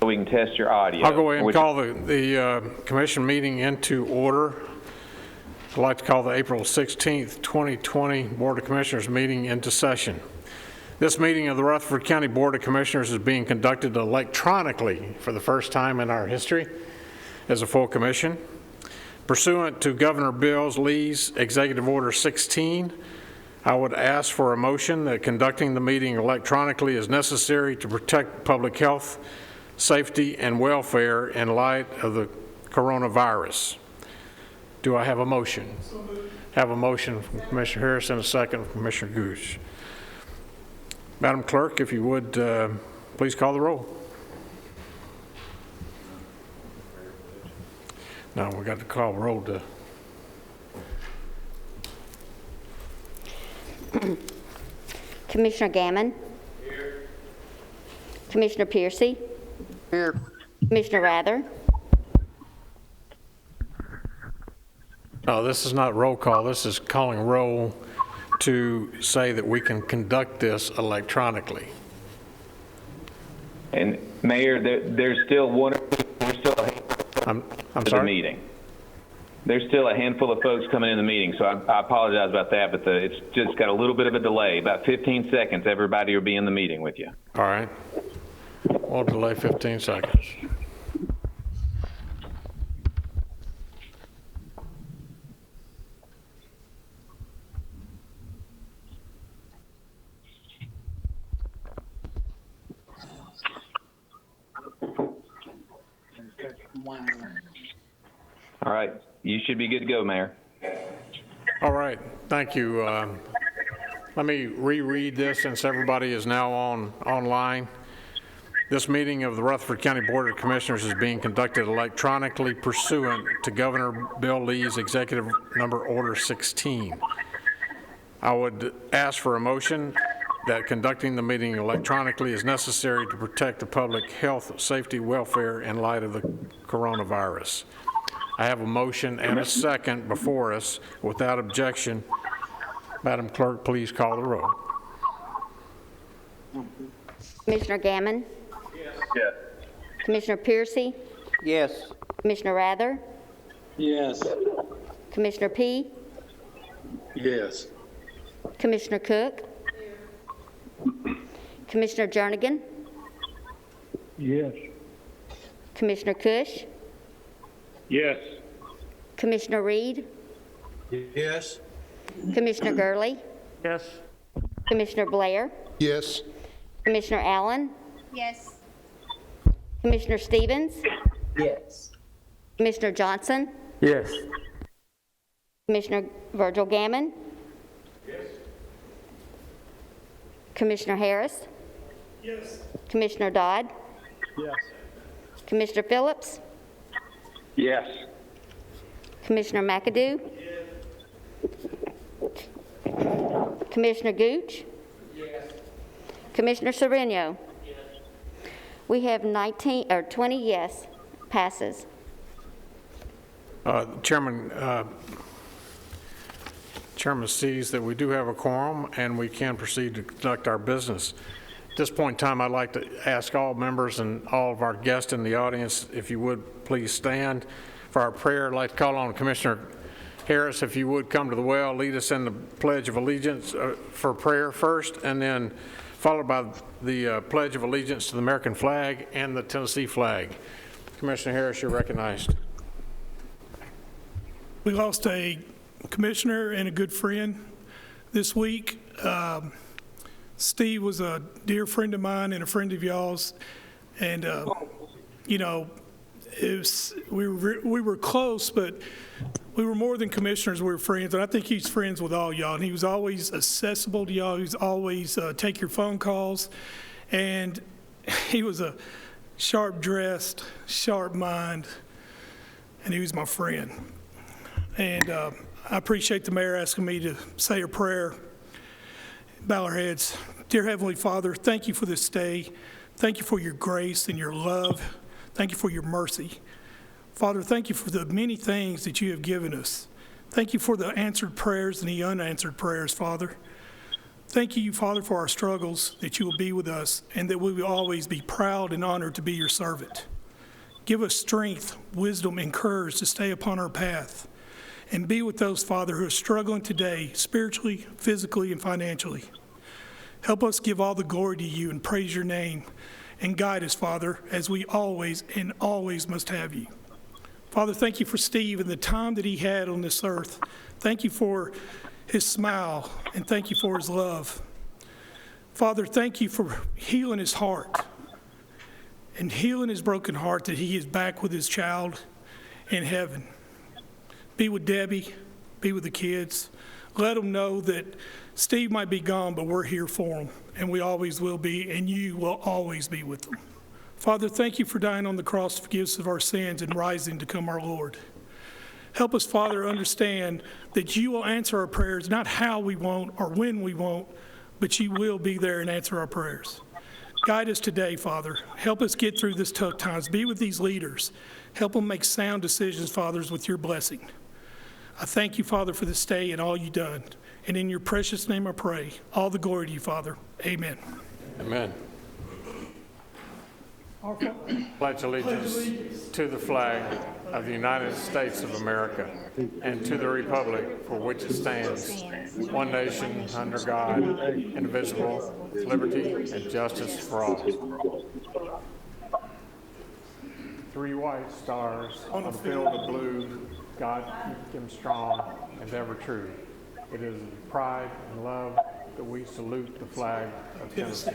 so we can test your audio. I'll go ahead and call the commission meeting into order. I'd like to call the April 16th, 2020 Board of Commissioners meeting into session. This meeting of the Rutherford County Board of Commissioners is being conducted electronically for the first time in our history as a full commission. Pursuant to Governor Bill Lee's Executive Order 16, I would ask for a motion that conducting the meeting electronically is necessary to protect public health, safety, and welfare in light of the coronavirus. Do I have a motion? Have a motion from Commissioner Harris and a second from Commissioner Gooch. Madam Clerk, if you would, please call the roll. No, we got to call the roll to. Commissioner Gammon. Here. Commissioner Piercy. Here. Commissioner Rather. No, this is not roll call. This is calling roll to say that we can conduct this electronically. And Mayor, there's still one. We're still I'm to sorry? the meeting. There's still a handful of folks coming in the meeting, so I apologize about that, but it's just got a little bit of a delay. About 15 seconds, everybody will be in the meeting with you. All right. We'll delay 15 seconds. All right. You should be good to go, Mayor. All right. Thank you. Let me reread this since everybody is now online. This meeting of the Rutherford County Board of Commissioners is being conducted electronically pursuant to Governor Bill Lee's Executive Order 16. I would ask for a motion that conducting the meeting electronically is necessary to protect the public health, safety, welfare in light of the coronavirus. I have a motion and a second before us. Without objection, Madam Clerk, please call the roll. Commissioner Gammon. Yes. Commissioner Piercy. Yes. Commissioner Rather. Yes. Commissioner P. Yes. Commissioner Cook. Commissioner Jernigan. Yes. Commissioner Cush. Yes. Commissioner Reed. Yes. Commissioner Gurley. Yes. Commissioner Blair. Yes. Commissioner Allen. Yes. Commissioner Stevens. Yes. Commissioner Johnson. Yes. Commissioner Virgil Gammon. Yes. Commissioner Harris. Yes. Commissioner Dodd. Yes. Commissioner Phillips. Yes. Commissioner McAdoo. Commissioner Gooch. Yes. Commissioner Sereno. Yes. We have 20 yes, passes. Chairman sees that we do have a quorum and we can proceed to conduct our business. At this point in time, I'd like to ask all members and all of our guests in the audience, if you would please stand for our prayer. I'd like to call on Commissioner Harris, if you would come to the well, lead us in the Pledge of Allegiance for prayer first, and then followed by the Pledge of Allegiance to the American flag and the Tennessee flag. Commissioner Harris, you're recognized. We lost a commissioner and a good friend this week. Steve was a dear friend of mine and a friend of y'all's, and you know, we were close, but we were more than commissioners. We were friends, and I think he's friends with all y'all. And he was always accessible to y'all. He was always take your phone calls, and he was a sharp-dressed, sharp mind, and he was my friend. And I appreciate the mayor asking me to say a prayer. Bow our heads. Dear Heavenly Father, thank you for this day. Thank you for your grace and your love. Thank you for your mercy. Father, thank you for the many things that you have given us. Thank you for the answered prayers and the unanswered prayers, Father. Thank you, Father, for our struggles, that you will be with us, and that we will always be proud and honored to be your servant. Give us strength, wisdom, and courage to stay upon our path, and be with those, Father, who are struggling today, spiritually, physically, and financially. Help us give all the glory to you and praise your name, and guide us, Father, as we always and always must have you. Father, thank you for Steve and the time that he had on this earth. Thank you for his smile, and thank you for his love. Father, thank you for healing his heart and healing his broken heart, that he is back with his child in heaven. Be with Debbie, be with the kids. Let them know that Steve might be gone, but we're here for him, and we always will be, and you will always be with them. Father, thank you for dying on the cross to forgive us of our sins and rising to come our Lord. Help us, Father, understand that you will answer our prayers, not how we want or when we want, but you will be there and answer our prayers. Guide us today, Father. Help us get through this tough times. Be with these leaders. Help them make sound decisions, Fathers, with your blessing. I thank you, Father, for this day and all you've done. And in your precious name I pray. All the glory to you, Father. Amen. Amen. Pledge allegiance to the flag of the United States of America and to the republic for which it stands, one nation, under God, indivisible, with liberty and justice for all. 3 white stars on a field of blue, God keep them strong and ever true. It is with pride and love that we salute the flag of Tennessee.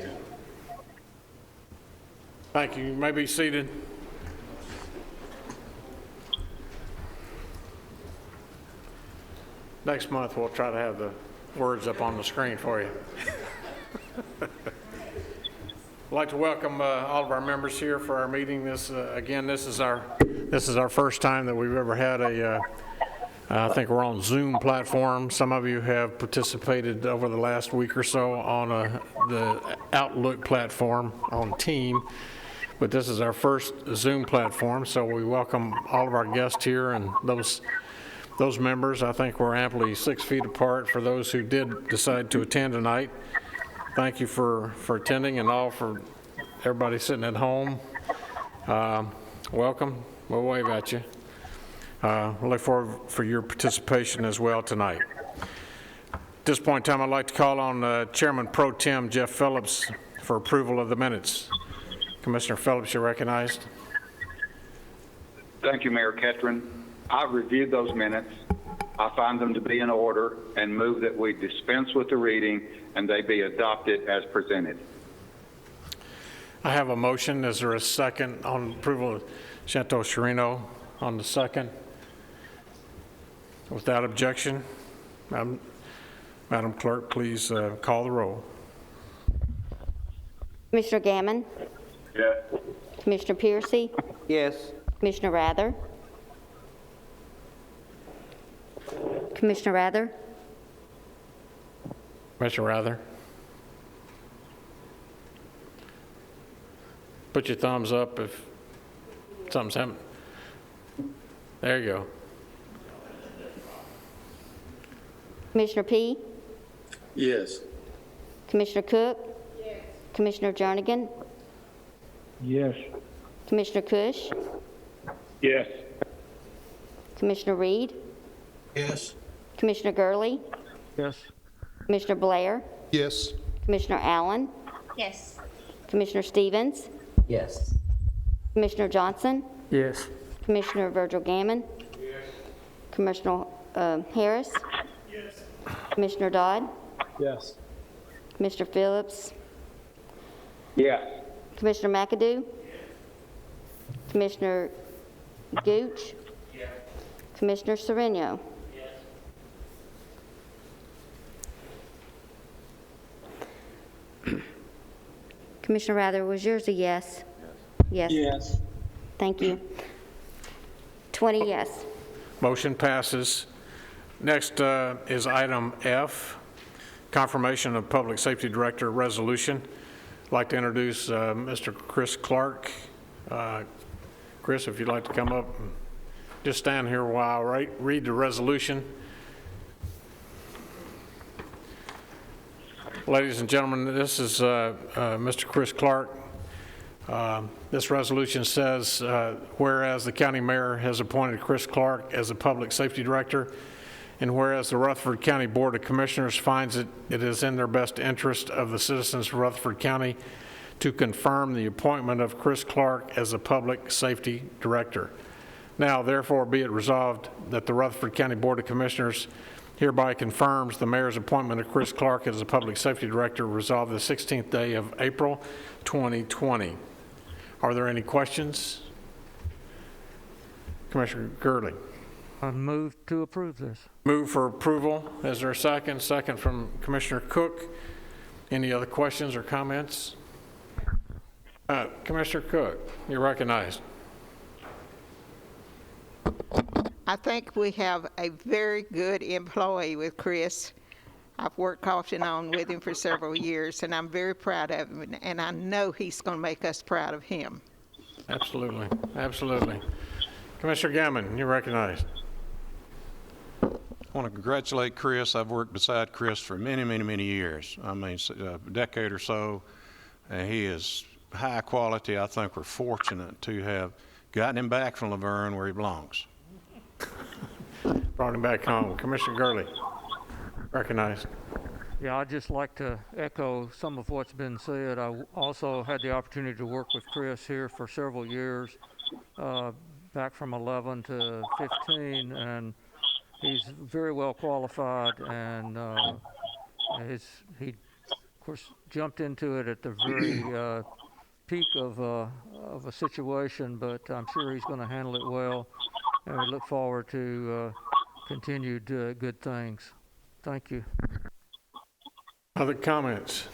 Thank you. You may be seated. Next month, we'll try to have the words up on the screen for you. I'd like to welcome all of our members here for our meeting. This is our first time that we've ever had I think we're on Zoom platform. Some of you have participated over the last week or so on the Outlook platform on Team, but this is our first Zoom platform, so we welcome all of our guests here and those members. I think we're amply 6 feet apart for those who did decide to attend tonight. Thank you for attending, and all for everybody sitting at home. Welcome. We'll wave at you. We look forward for your participation as well tonight. At this point in time, I'd like to call on Chairman Pro Tem Jeff Phillips for approval of the minutes. Commissioner Phillips, you're recognized. Thank you, Mayor Ketron. I've reviewed those minutes. I find them to be in order and move that we dispense with the reading and they be adopted as presented. I have a motion. Is there a second on approval of Chantal Chirino on the second? Without objection, Madam Clerk, please call the roll. Commissioner Gammon? Yes. Commissioner Piercy? Yes. Commissioner Rather? Commissioner Rather? Commissioner Rather? Put your thumbs up if something's happening. There you go. Commissioner P? Yes. Commissioner Cook? Yes. Commissioner Jernigan? Yes. Commissioner Cush? Yes. Commissioner Reed? Yes. Commissioner Gurley? Yes. Commissioner Blair? Yes. Commissioner Allen? Yes. Commissioner Stevens? Yes. Commissioner Johnson? Yes. Commissioner Virgil Gammon? Yes. Commissioner Harris? Yes. Commissioner Dodd? Yes. Mr. Phillips? Yes. Commissioner McAdoo? Commissioner Gooch? Commissioner Sereno? Commissioner Rather, was yours a yes? Yes. Yes. Thank you. 20 yes. Motion passes. Next is item F, confirmation of Public Safety Director resolution. I'd like to introduce Mr. Chris Clark. Chris, if you'd like to come up and just stand here a while, read the resolution. Ladies and gentlemen, this is Mr. Chris Clark. This resolution says, whereas the county mayor has appointed Chris Clark as a public safety director, and whereas the Rutherford County Board of Commissioners finds it is in their best interest of the citizens of Rutherford County to confirm the appointment of Chris Clark as a public safety director. Now, therefore, be it resolved that the Rutherford County Board of Commissioners hereby confirms the mayor's appointment of Chris Clark as a public safety director, resolved the 16th day of April 2020. Are there any questions? Commissioner Gurley. I move to approve this. Move for approval. Is there a second? Second from Commissioner Cook. Any other questions or comments? Commissioner Cook, you're recognized. I think we have a very good employee with Chris. I've worked off and on with him for several years, and I'm very proud of him, and I know he's going to make us proud of him. Absolutely, absolutely. Commissioner Gammon, you're recognized. I want to congratulate Chris. I've worked beside Chris for many, many, many years. I mean, a decade or so. He is high quality. I think we're fortunate to have gotten him back from Laverne where he belongs. Brought him back home. Commissioner Gurley, recognized. Yeah, I'd just like to echo some of what's been said. I also had the opportunity to work with Chris here for several years, back from 11 to 15, and he's very well qualified, and he, of course, jumped into it at the very peak of a situation, but I'm sure he's going to handle it well, and we look forward to continued good things. Thank you. Other comments?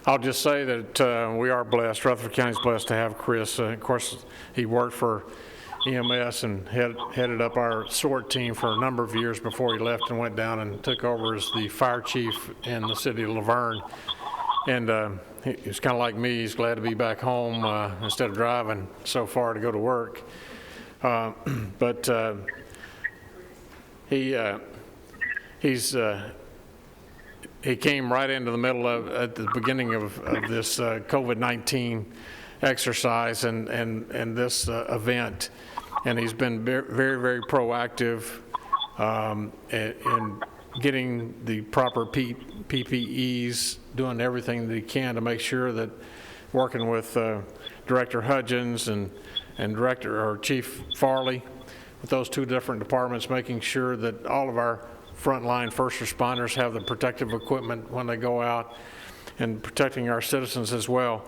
I'll just say that we are blessed. Rutherford County is blessed to have Chris. Of course, he worked for EMS and headed up our SWORD team for a number of years before he left and went down and took over as the fire chief in the city of Laverne. And he's kind of like me. He's glad to be back home instead of driving so far to go to work. He came right into the middle of, at the beginning of this COVID-19 exercise and this event, and he's been very, very proactive in getting the proper PPEs, doing everything that he can to make sure that, working with Director Hudgens and Chief Farley, with those two different departments, making sure that all of our frontline first responders have the protective equipment when they go out, and protecting our citizens as well.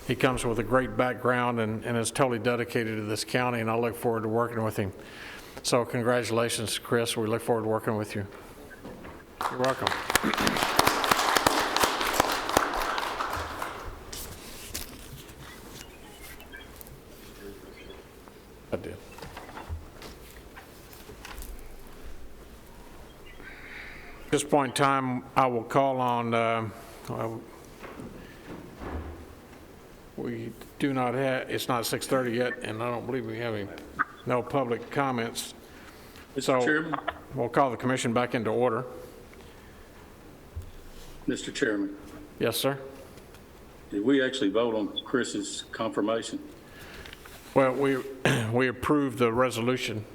He comes with a great background and is totally dedicated to this county, and I look forward to working with him. So congratulations, Chris. We look forward to working with you. You're welcome. I did. At this point in time, I will call on, we do not have, it's not 6:30 yet, and I don't believe we have no public comments. Mr. Chairman? We'll call the commission back into order. Mr. Chairman, Yes, sir. did we actually vote on Chris's confirmation? Well, we approved the resolution.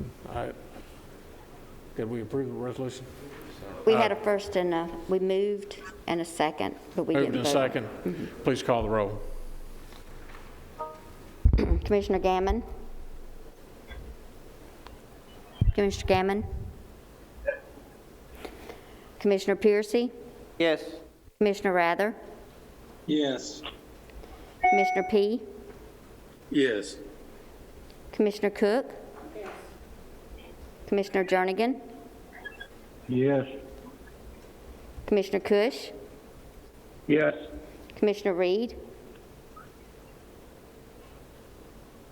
Did we approve the resolution? We had a first and we moved and a second, but we Moved didn't in vote. second. Please call the roll. Commissioner Gammon? Commissioner Gammon? Commissioner Piercy? Yes. Commissioner Rather? Yes. Commissioner P? Yes. Commissioner Cook? Commissioner Jernigan? Yes. Commissioner Cush? Yes. Commissioner Reed?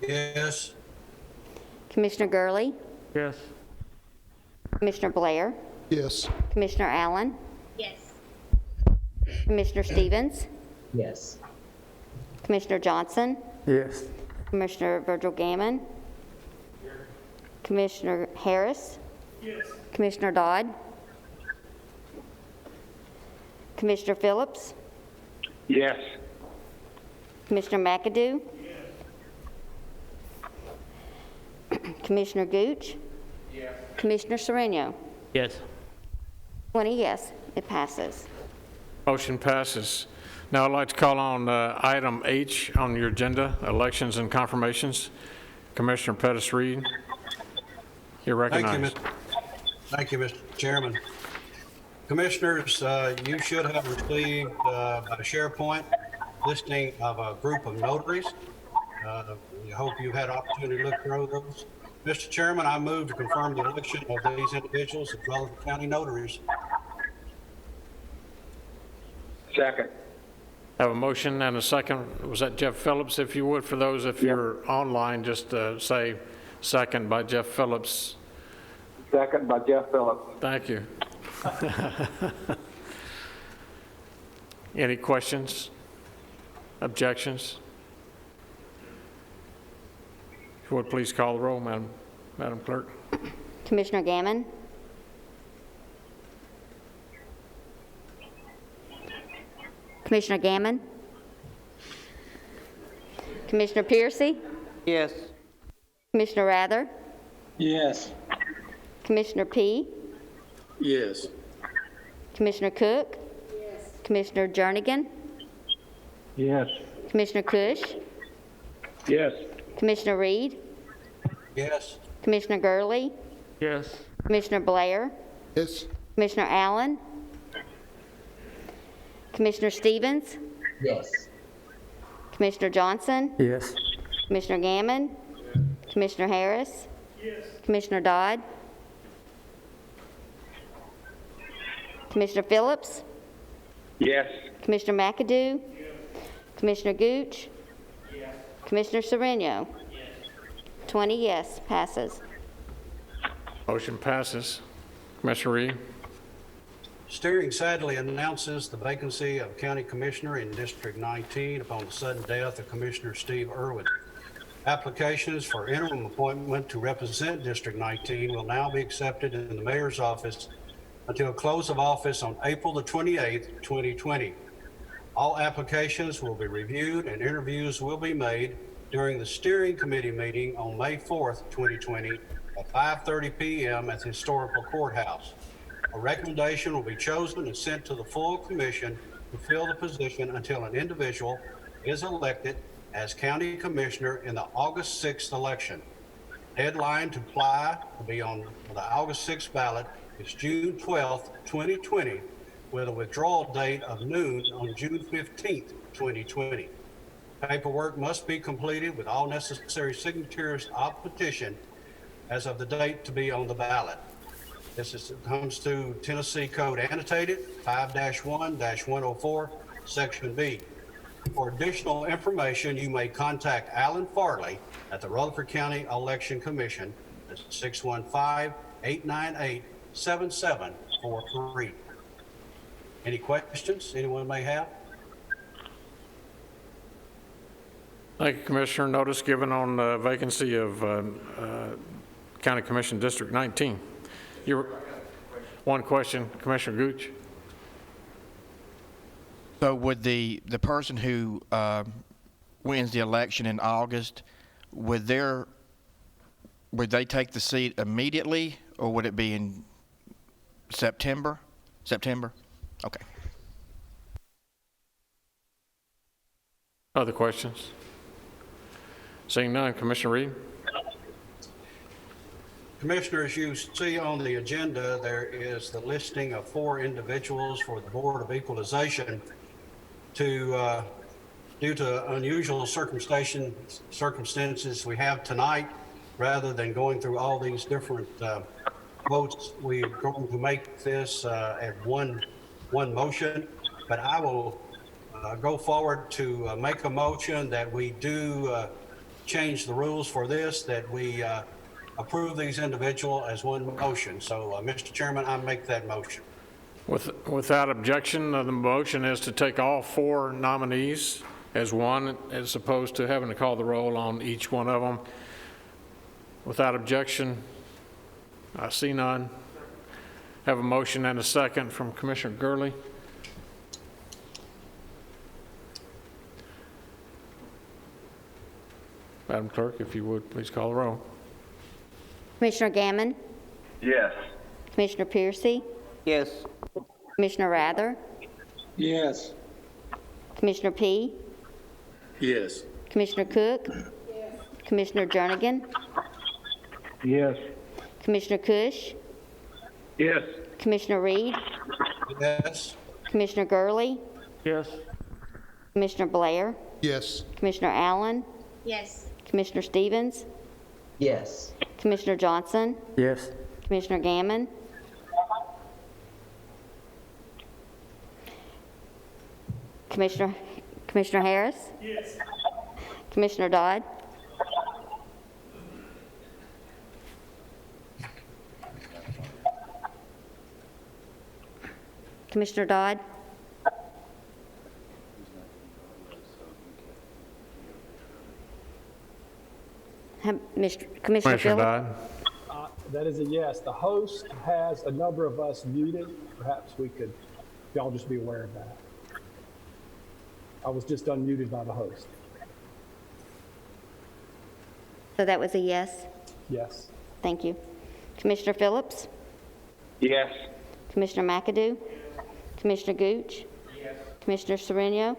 Yes. Commissioner Gurley? Yes. Commissioner Blair? Yes. Commissioner Allen? Yes. Commissioner Stevens? Yes. Commissioner Johnson? Yes. Commissioner Virgil Gammon? Commissioner Harris? Yes. Commissioner Dodd? Commissioner Phillips? Yes. Commissioner McAdoo? Commissioner Gooch? Yes. Commissioner Sereno? Yes. 20 yes, it passes. Motion passes. Now I'd like to call on item H on your agenda, elections and confirmations. Commissioner Pettis-Reed, you're recognized. Thank you, Mr. Chairman. Commissioners, you should have received a SharePoint listing of a group of notaries. I hope you had opportunity to look through those. Mr. Chairman, I move to confirm the election of these individuals as Rutherford County notaries. Second. Have a motion and a second. Was that Jeff Phillips? If you would, for those, if you're online, just say second by Jeff Phillips. Second by Jeff Phillips. Thank you. Any questions? Objections? If you would, please call the roll, Madam Clerk. Commissioner Gammon? Commissioner Gammon? Commissioner Piercy? Yes. Commissioner Rather? Yes. Commissioner P? Yes. Commissioner Cook? Yes. Commissioner Jernigan? Yes. Commissioner Cush? Yes. Commissioner Reed? Yes. Commissioner Gurley? Yes. Commissioner Blair? Yes. Commissioner Allen? Commissioner Stevens? Yes. Commissioner Johnson? Yes. Commissioner Gammon? Commissioner Harris? Yes. Commissioner Dodd? Commissioner Phillips? Yes. Commissioner McAdoo? Commissioner Gooch? Commissioner Sereno? 20 yes, passes. Motion passes. Commissioner Reed. Steering sadly announces the vacancy of County Commissioner in District 19 upon the sudden death of Commissioner Steve Irwin. Applications for interim appointment to represent District 19 will now be accepted in the mayor's office until close of office on April the 28th, 2020. All applications will be reviewed and interviews will be made during the steering committee meeting on May 4th, 2020 at 5:30 p.m. at the Historical Courthouse. A recommendation will be chosen and sent to the full commission to fill the position until an individual is elected as county commissioner in the August 6th election. Deadline to apply to be on the August 6th ballot is June 12th, 2020, with a withdrawal date of noon on June 15th, 2020. Paperwork must be completed with all necessary signatures of petition as of the date to be on the ballot. This comes to Tennessee Code Annotated 5-1-104, Section B. For additional information, you may contact Alan Farley at the Rutherford County Election Commission at 615-898-7743. Any questions anyone may have? Thank you, Commissioner. Notice given on vacancy of County Commission District 19. One question, Commissioner Gooch. So would the person who wins the election in August, would they take the seat immediately, or would it be in September? September? Okay. Other questions? Seeing none, Commissioner Reed. Commissioner, as you see on the agenda, there is the listing of 4 individuals for the Board of Equalization due to unusual circumstances we have tonight. Rather than going through all these different votes, we're going to make this at one motion, but I will go forward to make a motion that we do change the rules for this, that we approve these individuals as one motion. So, Mr. Chairman, I make that motion. Without objection, the motion is to take all 4 nominees as one, as opposed to having to call the roll on each one of them. Without objection, I see none. Have a motion and a second from Commissioner Gurley. Madam Clerk, if you would, please call the roll. Commissioner Gammon, Yes. Commissioner Piercy, Yes. Commissioner Rather, Yes. Commissioner P, Yes. Commissioner Cook, Commissioner Jernigan, Yes. Commissioner Cush, Yes. Commissioner Reed, Yes. Commissioner Gurley, Yes. Commissioner Blair, Yes. Commissioner Allen, Yes. Commissioner Stevens, Yes. Commissioner Johnson, Yes. Commissioner Gammon, Commissioner Harris? Yes. Commissioner Dodd? Commissioner Dodd? Commissioner Commissioner Phillips? Dodd? That is a yes. The host has a number of us muted. Perhaps y'all just be aware of that. I was just unmuted by the host. So that was a yes? Yes. Thank you. Commissioner Phillips? Yes. Commissioner McAdoo? Commissioner Gooch? Commissioner Sereno?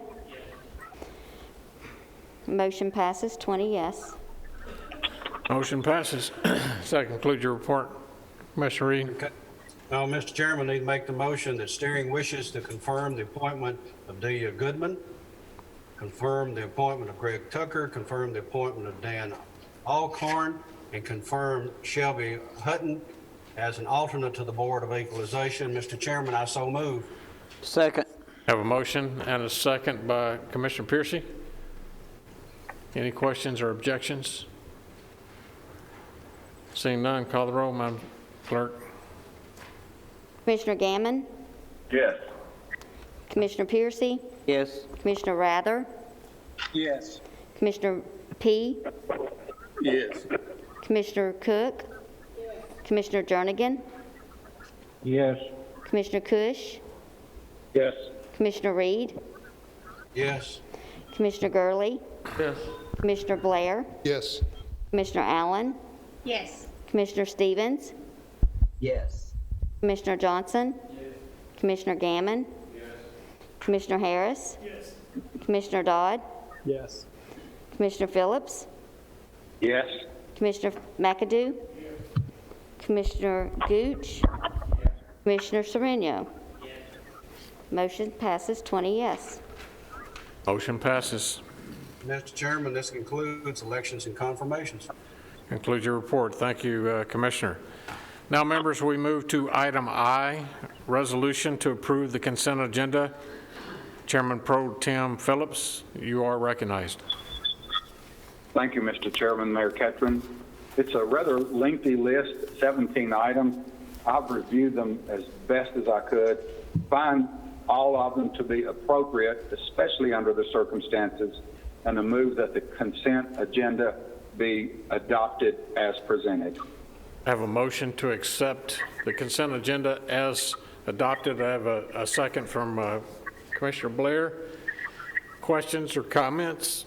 Motion passes 20 yes. Motion passes. Does that conclude your report, Commissioner Reed? Okay. Now, Mr. Chairman, I need to make the motion that steering wishes to confirm the appointment of Delia Goodman, confirm the appointment of Greg Tucker, confirm the appointment of Dan Alcorn, and confirm Shelby Hutton as an alternate to the Board of Equalization. Mr. Chairman, I so move. Second. Have a motion and a second by Commissioner Piercy. Any questions or objections? Seeing none, call the roll, Madam Clerk. Commissioner Gammon? Yes. Commissioner Piercy? Yes. Commissioner Rather? Yes. Commissioner P? Yes. Commissioner Cook? Commissioner Jernigan? Yes. Commissioner Cush? Yes. Commissioner Reed? Yes. Commissioner Gurley? Yes. Commissioner Blair? Yes. Commissioner Allen? Yes. Commissioner Stevens? Yes. Commissioner Johnson? Commissioner Gammon? Commissioner Harris? Commissioner Dodd? Yes. Commissioner Phillips? Yes. Commissioner McAdoo? Commissioner Gooch? Commissioner Sereno? Motion passes 20 yes. Motion passes. Mr. Chairman, this concludes elections and confirmations. Conclude your report. Thank you, Commissioner. Now, members, we move to item I, resolution to approve the consent agenda. Chairman Pro Tem Phillips, you are recognized. Thank you, Mr. Chairman, Mayor Ketron. It's a rather lengthy list, 17 items. I've reviewed them as best as I could, find all of them to be appropriate, especially under the circumstances, and to move that the consent agenda be adopted as presented. I have a motion to accept the consent agenda as adopted. I have a second from Commissioner Blair. Questions or comments?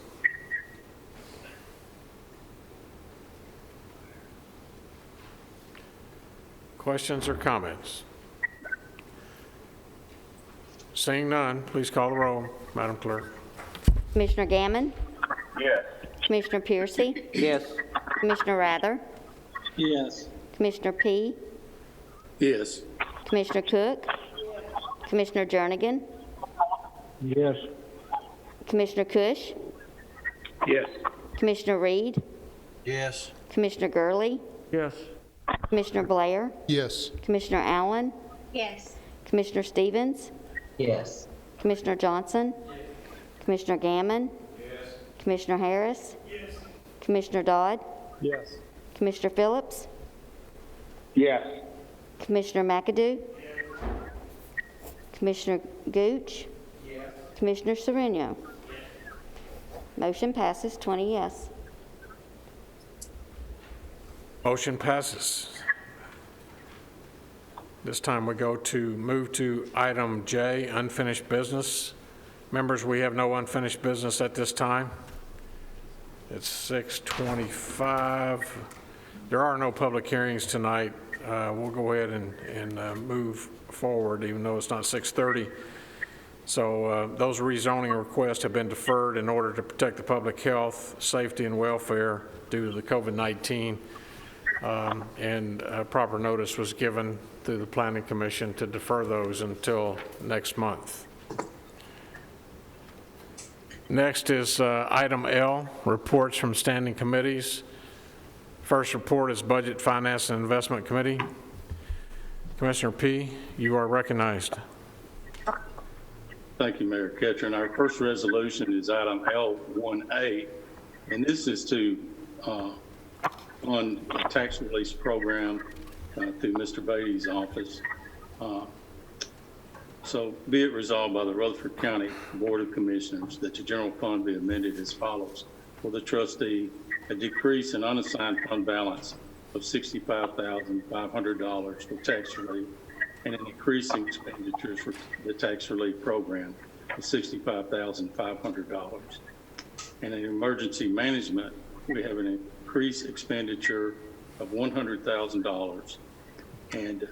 Questions or comments? Seeing none, please call the roll, Madam Clerk. Commissioner Gammon? Yes. Commissioner Piercy? Yes. Commissioner Rather? Yes. Commissioner P? Yes. Commissioner Cook? Commissioner Jernigan? Yes. Commissioner Cush? Yes. Commissioner Reed? Yes. Commissioner Gurley? Yes. Commissioner Blair? Yes. Commissioner Allen? Yes. Commissioner Stevens? Yes. Commissioner Johnson? Commissioner Gammon? Commissioner Harris? Commissioner Dodd? Yes. Commissioner Phillips? Yes. Commissioner McAdoo? Commissioner Gooch? Commissioner Sereno? Motion passes 20 yes. Motion passes. This time we move to item J, unfinished business. Members, we have no unfinished business at this time. It's 6:25. There are no public hearings tonight. We'll go ahead and move forward, even though it's not 6:30. So those rezoning requests have been deferred in order to protect the public health, safety, and welfare due to the COVID-19. And proper notice was given through the Planning Commission to defer those until next month. Next is item L, reports from standing committees. First report is Budget, Finance, and Investment Committee. Commissioner P., you are recognized. Thank you, Mayor Ketchum. Our first resolution is item L1A, and this is to fund a tax release program through Mr. Beatty's office. So be it resolved by the Rutherford County Board of Commissioners that the general fund be amended as follows. For the trustee, a decrease in unassigned fund balance of $65,500 for tax relief, and an increase in expenditures for the tax relief program of $65,500. And in emergency management, we have an increased expenditure of $100,000 and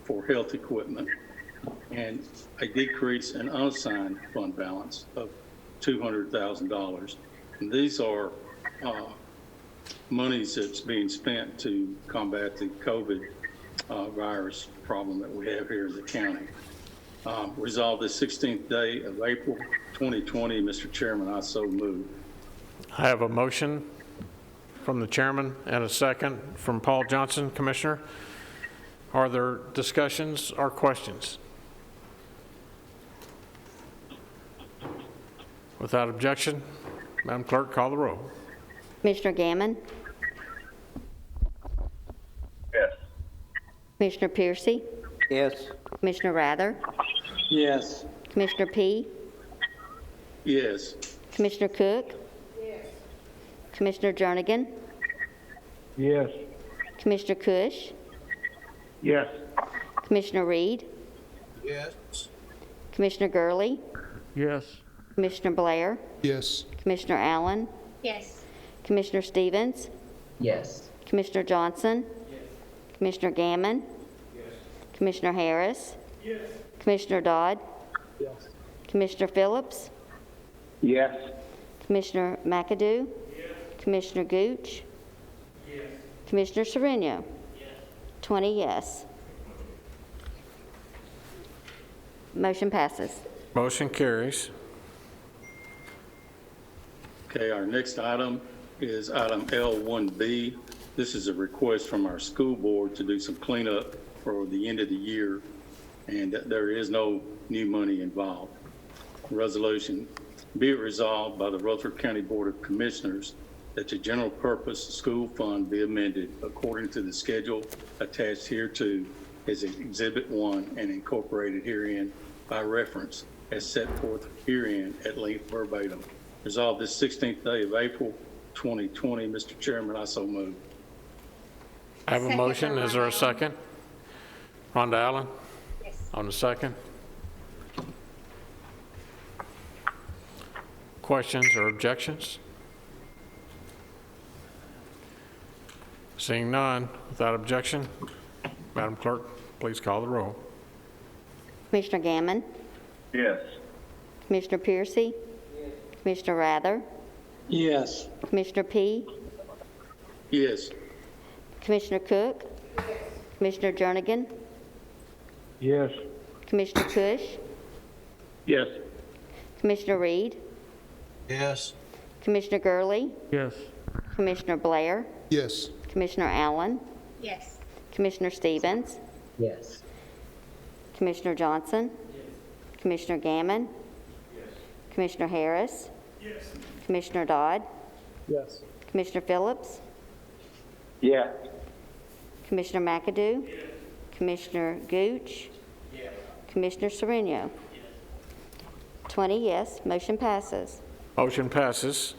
for health equipment, and a decrease in unassigned fund balance of $200,000. And these are monies that's being spent to combat the COVID virus problem that we have here in the county. Resolved this 16th day of April 2020. Mr. Chairman, I so move. I have a motion from the chairman and a second from Paul Johnson, Commissioner. Are there discussions or questions? Without objection, Madam Clerk, call the roll. Commissioner Gammon? Yes. Commissioner Piercy? Yes. Commissioner Rather? Yes. Commissioner P? Yes. Commissioner Cook? Yes. Commissioner Jernigan? Yes. Commissioner Cush? Yes. Commissioner Reed? Yes. Commissioner Gurley? Yes. Commissioner Blair? Yes. Commissioner Allen? Yes. Commissioner Stevens? Yes. Commissioner Johnson? Yes. Commissioner Gammon? Yes. Commissioner Harris? Yes. Commissioner Dodd? Yes. Commissioner Phillips? Yes. Commissioner McAdoo? Yes. Commissioner Gooch? Yes. Commissioner Sereno? Yes. 20 yes. Motion passes. Motion carries. Okay, our next item is item L1B. This is a request from our school board to do some cleanup for the end of the year, and there is no new money involved. Resolution, be it resolved by the Rutherford County Board of Commissioners that the general purpose school fund be amended according to the schedule attached hereto as Exhibit 1 and incorporated herein by reference as set forth herein at length verbatim. Resolved this 16th day of April 2020. Mr. Chairman, I so move. I have a Second motion. for Is there a Rhonda. second? Rhonda Allen Yes. on the second. Questions or objections? Seeing none, without objection, Madam Clerk, please call the roll. Commissioner Gammon? Yes. Commissioner Piercy? Yes. Commissioner Rather? Yes. Commissioner P? Yes. Commissioner Cook? Yes. Commissioner Jernigan? Yes. Commissioner Cush? Yes. Commissioner Reed? Yes. Commissioner Gurley? Yes. Commissioner Blair? Yes. Commissioner Allen? Yes. Commissioner Stevens? Yes. Commissioner Johnson? Yes. Commissioner Gammon? Yes. Commissioner Harris? Yes. Commissioner Dodd? Yes. Commissioner Phillips? Yes. Commissioner McAdoo? Yes. Commissioner Gooch? Yes. Commissioner Sereno? Yes. 20 yes, motion passes. Motion passes.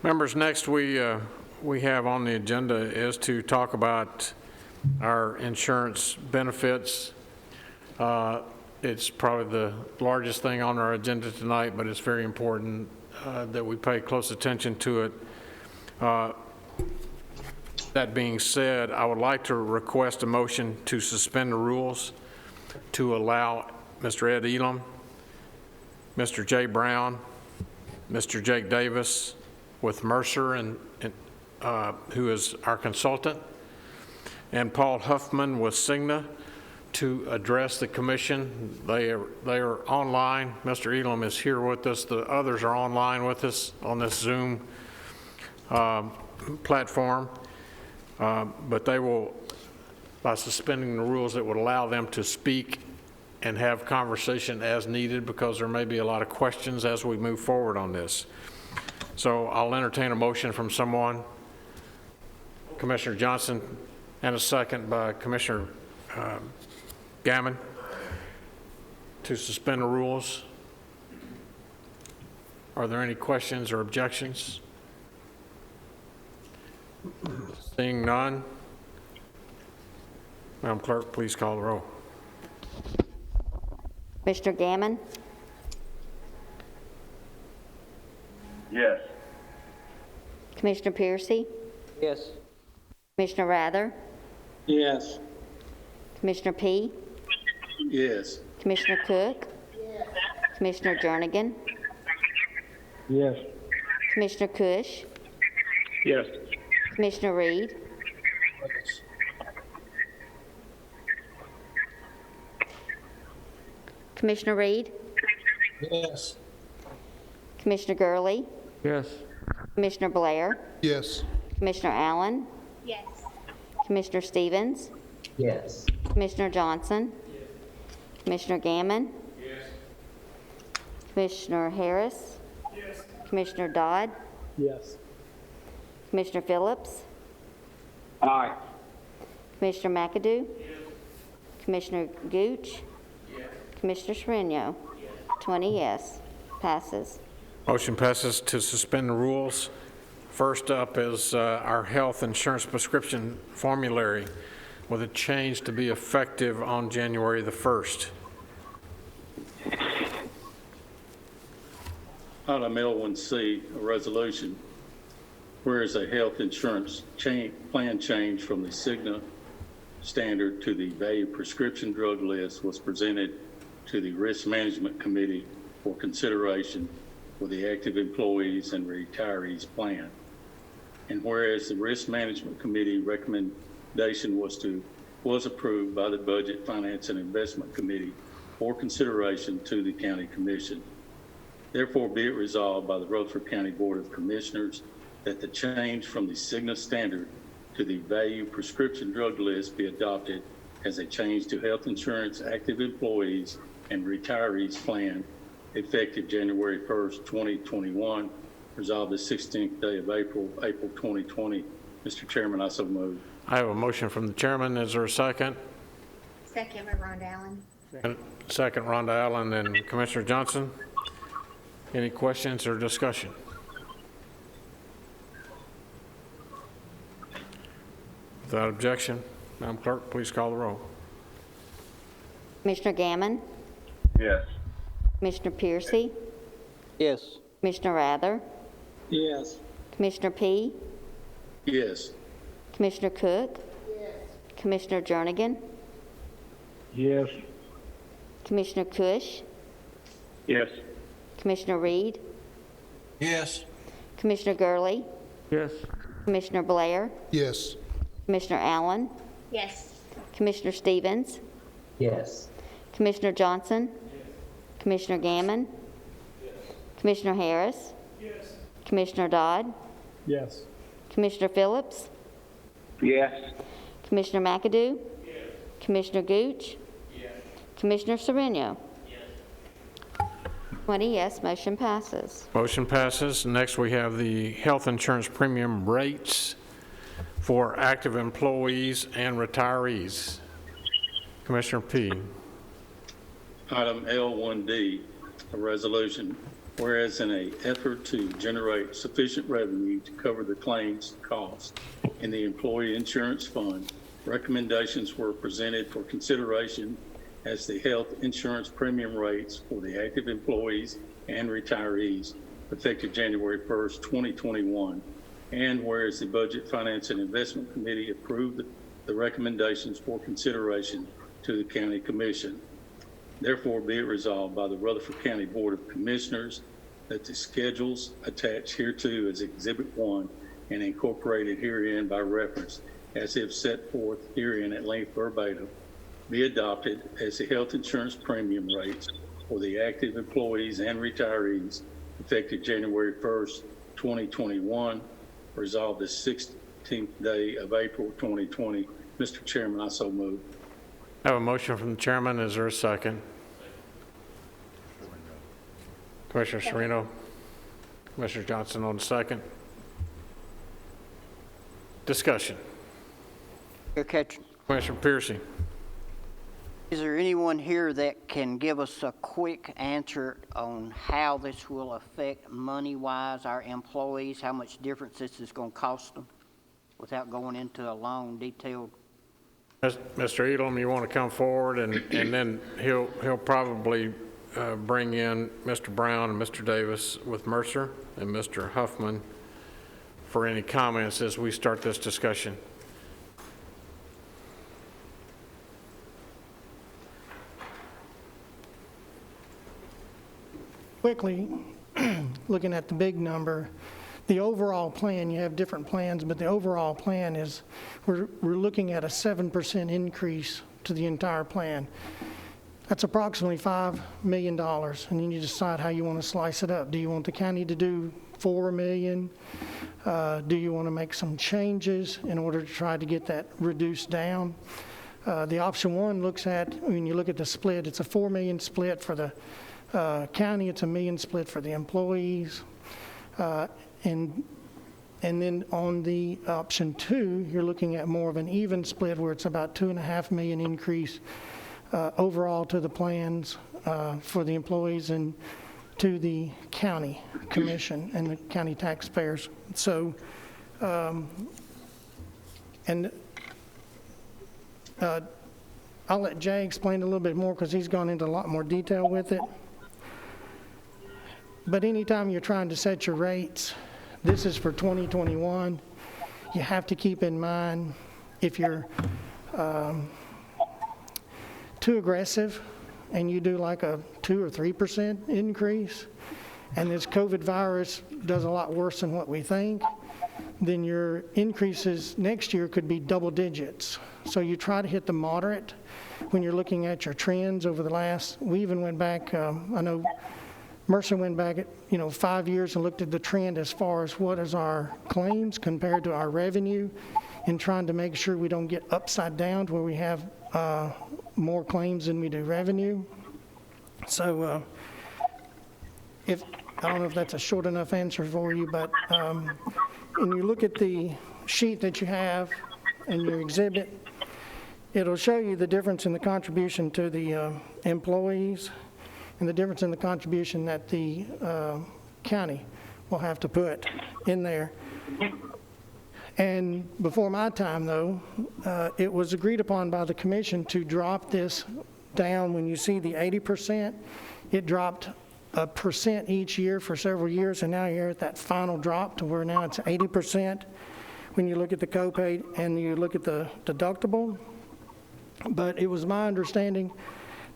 Members, next we have on the agenda is to talk about our insurance benefits. it's probably the largest thing on our agenda tonight, but it's very important that we pay close attention to it. That being said, I would like to request a motion to suspend the rules to allow Mr. Ed Elam, Mr. Jay Brown, Mr. Jake Davis with Mercer, who is our consultant, and Paul Huffman with Cigna to address the commission. They are online. Mr. Elam is here with us. The others are online with us on this Zoom platform. But they will, by suspending the rules, it would allow them to speak and have conversation as needed, because there may be a lot of questions as we move forward on this. So I'll entertain a motion from someone. Commissioner Johnson, and a second by Commissioner Gammon, to suspend the rules. Are there any questions or objections? Seeing none, Madam Clerk, please call the roll. Mr. Gammon? Yes. Commissioner Piercy? Yes. Commissioner Rather? Yes. Commissioner P? Yes. Commissioner Cook? Commissioner Jernigan? Yes. Commissioner Cush? Yes. Commissioner Reed? Commissioner Reed? Yes. Commissioner Gurley? Yes. Commissioner Blair? Yes. Commissioner Allen? Yes. Commissioner Stevens? Yes. Commissioner Johnson? Commissioner Gammon? Commissioner Harris? Commissioner Dodd? Yes. Commissioner Phillips? Aye. Commissioner McAdoo? Commissioner Gooch? Commissioner Sereno? 20 yes. Passes. Motion passes to suspend the rules. First up is our health insurance prescription formulary, with a change to be effective on January the 1st. Item L1C, a resolution, whereas a health insurance plan change from the Cigna standard to the value prescription drug list was presented to the Risk Management Committee for consideration for the active employees and retirees plan. And whereas the Risk Management Committee recommendation was approved by the Budget, Finance, and Investment Committee for consideration to the County Commission. Therefore, be it resolved by the Rutherford County Board of Commissioners that the change from the Cigna standard to the value prescription drug list be adopted as a change to health insurance active employees and retirees plan effective January 1st, 2021, resolved the 16th day of April 2020. Mr. Chairman, I so move. I have a motion from the chairman. Is there a second? Second by Rhonda Allen. And second, Rhonda Allen and Commissioner Johnson. Any questions or discussion? Without objection, Madam Clerk, please call the roll. Commissioner Gammon? Yes. Commissioner Piercy? Yes. Commissioner Rather? Yes. Commissioner P? Yes. Commissioner Cook? Commissioner Jernigan? Yes. Commissioner Cush? Yes. Commissioner Reed? Yes. Commissioner Gurley? Yes. Commissioner Blair? Yes. Commissioner Allen? Yes. Commissioner Stevens? Yes. Commissioner Johnson? Commissioner Gammon? Commissioner Harris? Commissioner Dodd? Yes. Commissioner Phillips? Yes. Commissioner McAdoo? Commissioner Gooch? Commissioner Sereno? 20 yes, motion passes. Motion passes. Next, we have the health insurance premium rates for active employees and retirees. Commissioner P. Item L1D, a resolution, whereas in an effort to generate sufficient revenue to cover the claims cost in the employee insurance fund, recommendations were presented for consideration as the health insurance premium rates for the active employees and retirees effective January 1st, 2021. And whereas the Budget, Finance, and Investment Committee approved the recommendations for consideration to the County Commission. Therefore, be it resolved by the Rutherford County Board of Commissioners that the schedules attached hereto as Exhibit 1 and incorporated herein by reference as if set forth herein at length verbatim be adopted as the health insurance premium rates for the active employees and retirees effective January 1st, 2021, resolved the 16th day of April 2020. Mr. Chairman, I so move. I have a motion from the chairman. Is there a second? Commissioner Sereno, Commissioner Johnson on the second. Discussion. Commissioner Piercy. Is there anyone here that can give us a quick answer on how this will affect money-wise our employees, how much difference this is going to cost them, without going into a long, detailed? Mr. Elam, you want to come forward, and then he'll probably bring in Mr. Brown and Mr. Davis with Mercer and Mr. Huffman for any comments as we start this discussion. Quickly, looking at the big number, the overall plan, you have different plans, but the overall plan is we're looking at a 7% increase to the entire plan. That's approximately $5 million, and then you decide how you want to slice it up. Do you want the county to do $4 million? Do you want to make some changes in order to try to get that reduced down? The option one looks at, when you look at the split, it's a $4 million split for the county, it's $1 million split for the employees. And then on the option two, you're looking at more of an even split where it's about $2.5 million increase overall to the plans for the employees and to the county commission and the county taxpayers. So, I'll let Jay explain a little bit more because he's gone into a lot more detail with it. But anytime you're trying to set your rates, this is for 2021, you have to keep in mind if you're too aggressive and you do like a 2 or 3% increase, and this COVID virus does a lot worse than what we think, then your increases next year could be double digits. So you try to hit the moderate when you're looking at your trends over the last, we even went back, I know Mercer went back at 5 years and looked at the trend as far as what is our claims compared to our revenue, and trying to make sure we don't get upside down to where we have more claims than we do revenue. So I don't know if that's a short enough answer for you, but when you look at the sheet that you have in your exhibit, it'll show you the difference in the contribution to the employees and the difference in the contribution that the county will have to put in there. And before my time, though, it was agreed upon by the commission to drop this down. When you see the 80%, it dropped 1% each year for several years, and now you're at that final drop to where now it's 80% when you look at the copay and you look at the deductible. But it was my understanding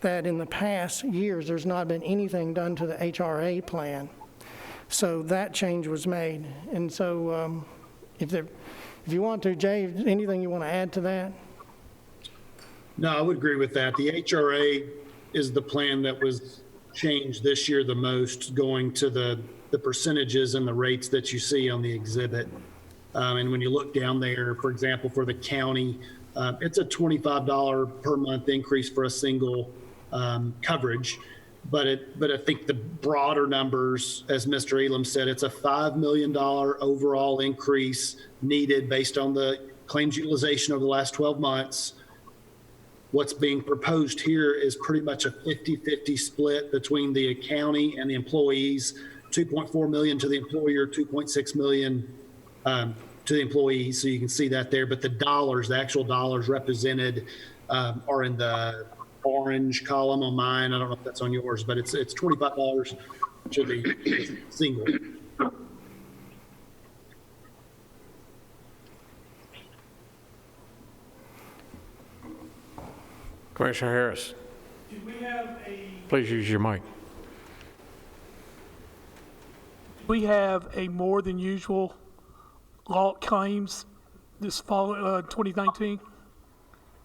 that in the past years, there's not been anything done to the HRA plan. So that change was made. And so if you want to, Jay, anything you want to add to that? No, I would agree with that. The HRA is the plan that was changed this year the most, going to the percentages and the rates that you see on the exhibit. And when you look down there, for example, for the county, it's a $25 per month increase for a single coverage. But I think the broader numbers, as Mr. Elam said, it's a $5 million overall increase needed based on the claims utilization over the last 12 months. What's being proposed here is pretty much a 50-50 split between the county and the employees, 2.4 million to the employer, 2.6 million to the employees. So you can see that there, but the dollars, the actual dollars represented are in the orange column on mine. I don't know if that's on yours, but it's $25 to the single. Commissioner Harris, Did we have please use your mic. a more than usual lot claims this fall, 2019?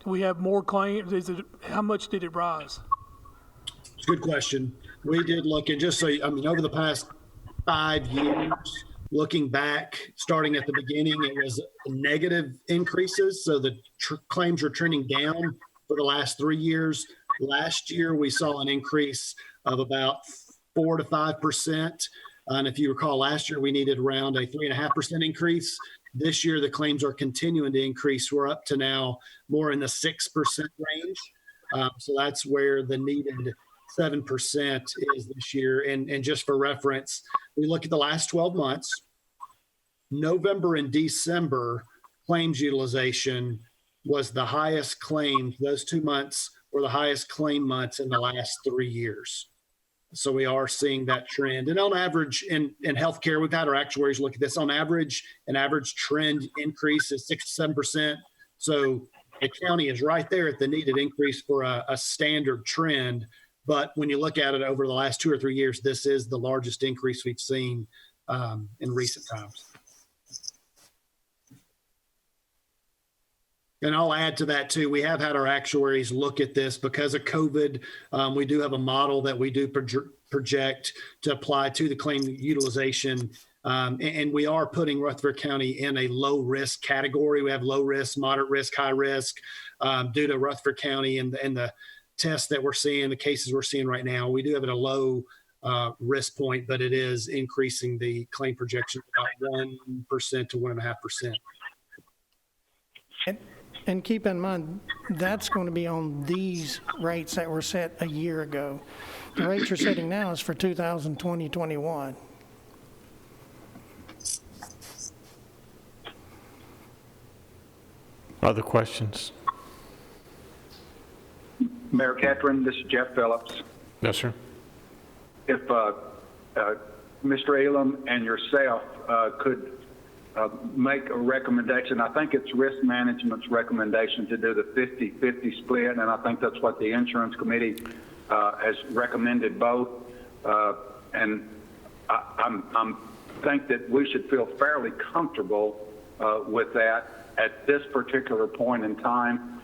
Do we have more claims? How much did it rise? It's a good question. We did look, and just so, over the past 5 years, looking back, starting at the beginning, it was negative increases. So the claims were trending down for the last 3 years. Last year, we saw an increase of about 4 to 5%. And if you recall, last year, we needed around a 3.5% increase. This year, the claims are continuing to increase. We're up to now more in the 6% range. So that's where the needed 7% is this year. And just for reference, we look at the last 12 months, November and December claims utilization was the highest claim. Those 2 months were the highest claim months in the last 3 years. So we are seeing that trend. And on average in healthcare, we've had our actuaries look at this. On average, an average trend increase is 6 to 7%. So the county is right there at the needed increase for a standard trend. But when you look at it over the last 2 or 3 years, this is the largest increase we've seen in recent times. And I'll add to that too. We have had our actuaries look at this because of COVID. We do have a model that we do project to apply to the claim utilization. And we are putting Rutherford County in a low risk category. We have low risk, moderate risk, high risk due to Rutherford County and the tests that we're seeing, the cases we're seeing right now. We do have it a low risk point, but it is increasing the claim projection about 1% to 1.5%. And keep in mind, that's going to be on these rates that were set a year ago. The rates you're setting now is for 2020-21. Other questions? Mayor Catron, this is Jeff Phillips. Yes, sir. If Mr. Elam and yourself could make a recommendation. I think it's risk management's recommendation to do the 50-50 split, and I think that's what the insurance committee has recommended both. And I think that we should feel fairly comfortable with that at this particular point in time.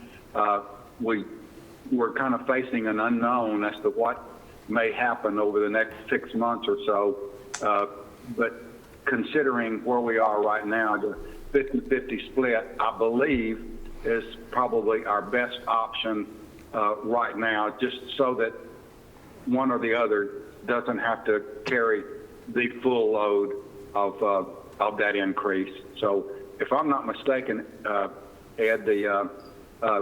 We're kind of facing an unknown as to what may happen over the next 6 months or so, but considering where we are right now, the 50-50 split, I believe, is probably our best option right now, just so that one or the other doesn't have to carry the full load of that increase. So if I'm not mistaken, Ed, the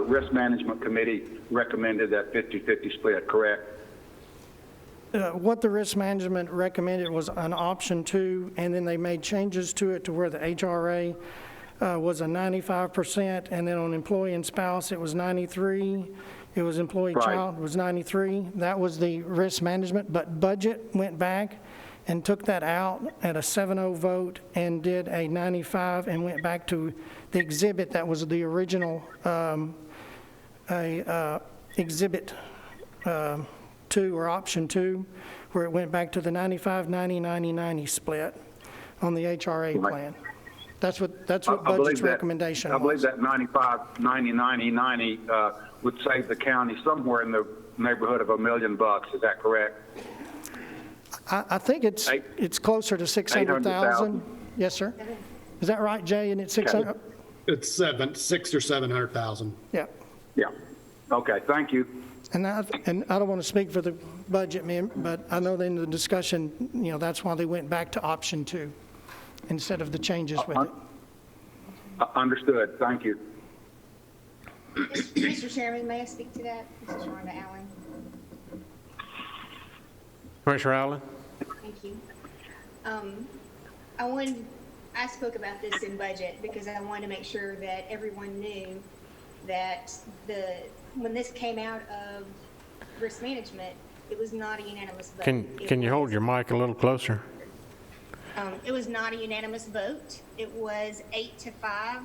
Risk Management Committee recommended that 50-50 split, correct? What the risk management recommended was an option 2, and then they made changes to it to where the HRA was a 95%, and then on employee and spouse it was 93. It was employee child was 93. That was the risk management, but budget went back and took that out at a 7-0 vote and did a 95 and went back to the exhibit that was the original exhibit 2 or option 2, where it went back to the 95, 90, 90, 90 split on the HRA plan. That's what budget's recommendation was. I believe that 95, 90, 90, 90 would save the county somewhere in the neighborhood of $1 million. Is that correct? I think it's closer to 600,000. Yes, sir. Is that right, Jay? And it's 600? It's 600,000 or 700,000. Yeah. Yeah. Okay. Thank you. And I don't want to speak for the budget, but I know in the discussion, that's why they went back to option 2 instead of the changes with it. Understood. Thank you. Mr. Chairman, may I speak to that? This is Rhonda Allen. Commissioner Allen? Thank you. I spoke about this in budget because I wanted to make sure that everyone knew that when this came out of risk management, it was not a unanimous vote. Can you hold your mic a little closer? It was not a unanimous vote. It was 8-5,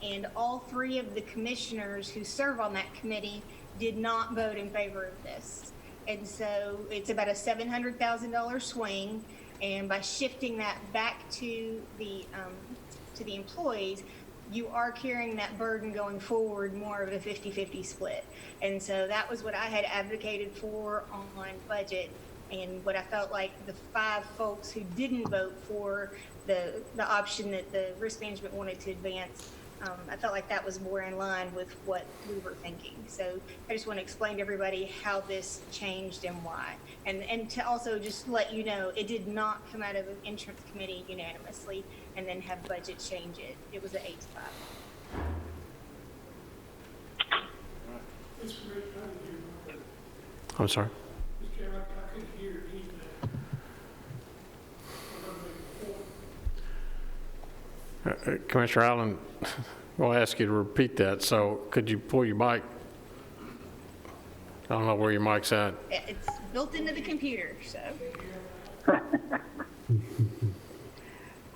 and all 3 of the commissioners who serve on that committee did not vote in favor of this. And so it's about a $700,000 swing, and by shifting that back to the employees, you are carrying that burden going forward, more of a 50-50 split. And so that was what I had advocated for on budget, and what I felt like the 5 folks who didn't vote for the option that the risk management wanted to advance, I felt like that was more in line with what we were thinking. So I just want to explain to everybody how this changed and why. And to also just let you know, it did not come out of an insurance committee unanimously and then have budget change it. It was an 8-5. I'm sorry. Commissioner Allen, we'll ask you to repeat that. So could you pull your mic? I don't know where your mic's at. It's built into the computer, so.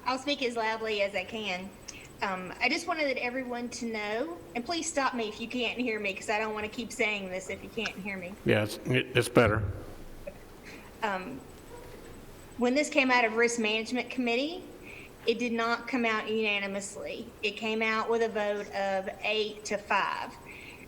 I'll speak as loudly as I can. I just wanted everyone to know, and please stop me if you can't hear me, because I don't want to keep saying this if you can't hear me. Yeah, it's better. When this came out of Risk Management Committee, it did not come out unanimously. It came out with a vote of 8-5.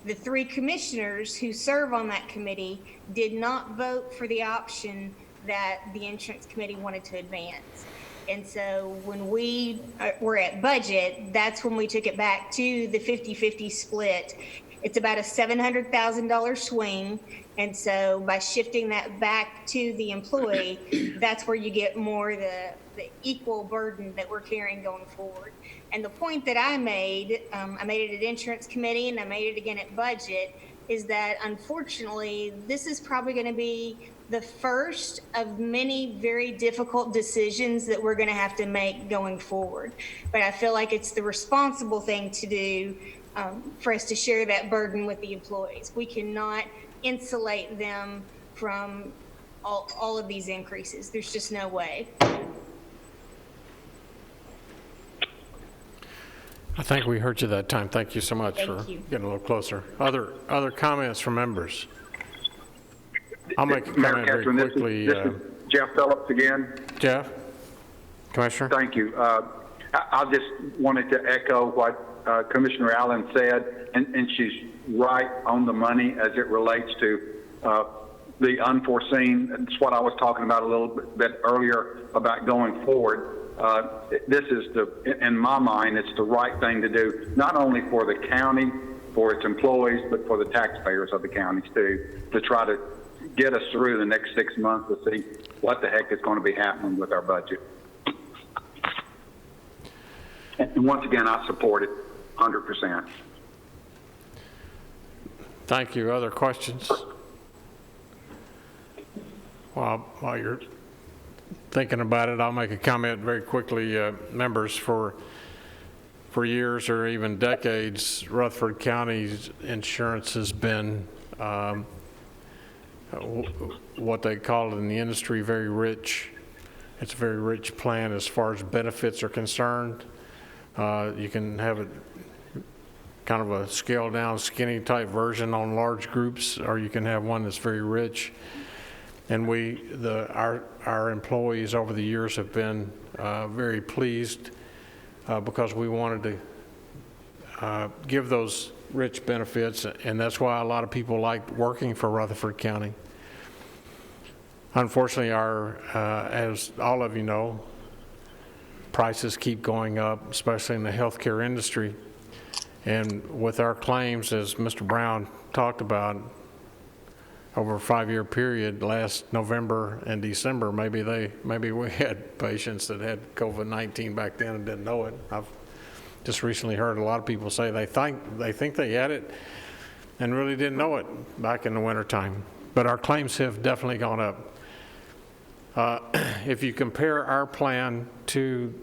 The 3 commissioners who serve on that committee did not vote for the option that the insurance committee wanted to advance. And so when we were at budget, that's when we took it back to the 50-50 split. It's about a $700,000 swing. And so by shifting that back to the employee, that's where you get more the equal burden that we're carrying going forward. And the point that I made it at insurance committee and I made it again at budget, is that unfortunately, this is probably going to be the first of many very difficult decisions that we're going to have to make going forward. But I feel like it's the responsible thing to do for us to share that burden with the employees. We cannot insulate them from all of these increases. There's just no way. I think we heard you that time. Thank you so much for getting a little closer. Other comments from members? I'll make a comment very quickly. This is Jeff Phillips again. Jeff? Commissioner? Thank you. I just wanted to echo what Commissioner Allen said, and she's right on the money as it relates to the unforeseen. It's what I was talking about a little bit earlier about going forward. This is in my mind, it's the right thing to do, not only for the county, for its employees, but for the taxpayers of the counties too, to try to get us through the next 6 months to see what the heck is going to be happening with our budget. And once again, I support it 100%. Thank you. Other questions? While you're thinking about it, I'll make a comment very quickly. Members, for years or even decades, Rutherford County's insurance has been what they call it in the industry, very rich. It's a very rich plan as far as benefits are concerned. You can have a kind of a scaled down, skinny type version on large groups, or you can have one that's very rich. And our employees over the years have been very pleased because we wanted to give those rich benefits, and that's why a lot of people like working for Rutherford County. Unfortunately, as all of you know, prices keep going up, especially in the healthcare industry. And with our claims, as Mr. Brown talked about, over a 5-year period, last November and December, maybe we had patients that had COVID-19 back then and didn't know it. I've just recently heard a lot of people say they think they had it and really didn't know it back in the wintertime. But our claims have definitely gone up. If you compare our plan to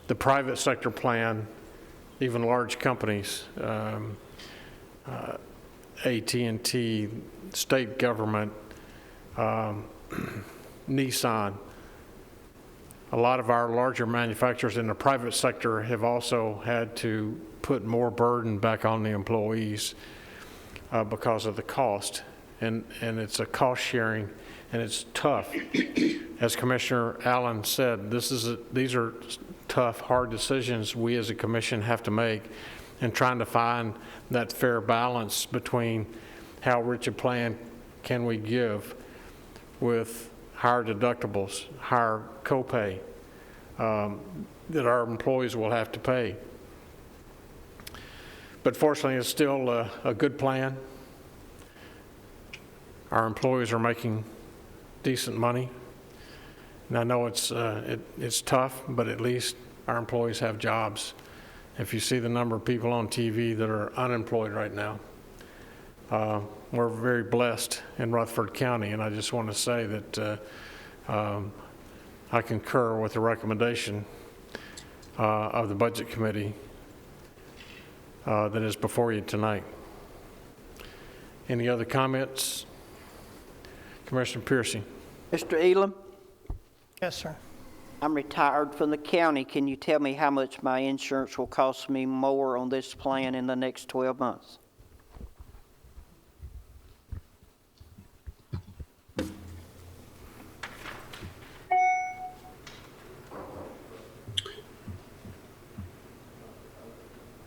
the private sector plan, even large companies, AT&T, state government, Nissan. A lot of our larger manufacturers in the private sector have also had to put more burden back on the employees because of the cost. And it's a cost sharing, and it's tough. As Commissioner Allen said, these are tough, hard decisions we as a commission have to make, and trying to find that fair balance between how rich a plan can we give with higher deductibles, higher copay that our employees will have to pay. But fortunately, it's still a good plan. Our employees are making decent money. And I know it's tough, but at least our employees have jobs. If you see the number of people on TV that are unemployed right now, we're very blessed in Rutherford County, and I just want to say that I concur with the recommendation of the Budget Committee that is before you tonight. Any other comments? Commissioner Piercy. Mr. Elam? Yes, sir. I'm retired from the county. Can you tell me how much my insurance will cost me more on this plan in the next 12 months?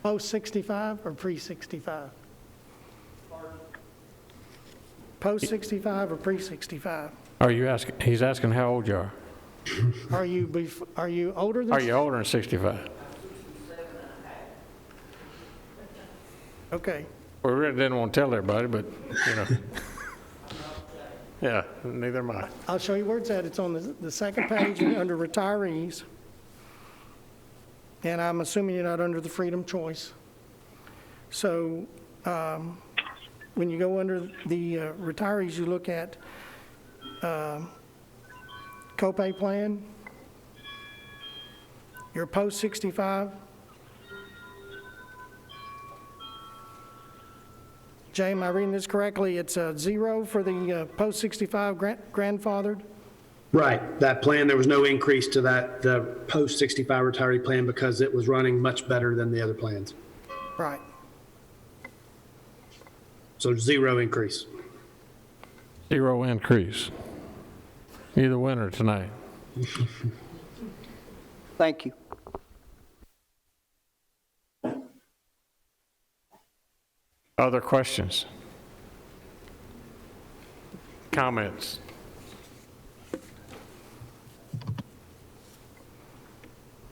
Post 65 or pre 65? Post 65 or pre 65? Are you asking? He's asking how old you are. Are you older than? Are you older than 65? Okay. We really didn't want to tell everybody, but you know. Yeah, neither am I. I'll show you where it's at. It's on the second page under retirees. And I'm assuming you're not under the freedom choice. So when you go under the retirees, you look at copay plan, your post 65. Jay, am I reading this correctly? It's a 0 for the post 65 grandfathered? Right. That plan, there was no increase to that, the post 65 retiree plan, because it was running much better than the other plans. Right. So 0 increase. 0 increase. You're the winner tonight. Thank you. Other questions? Comments?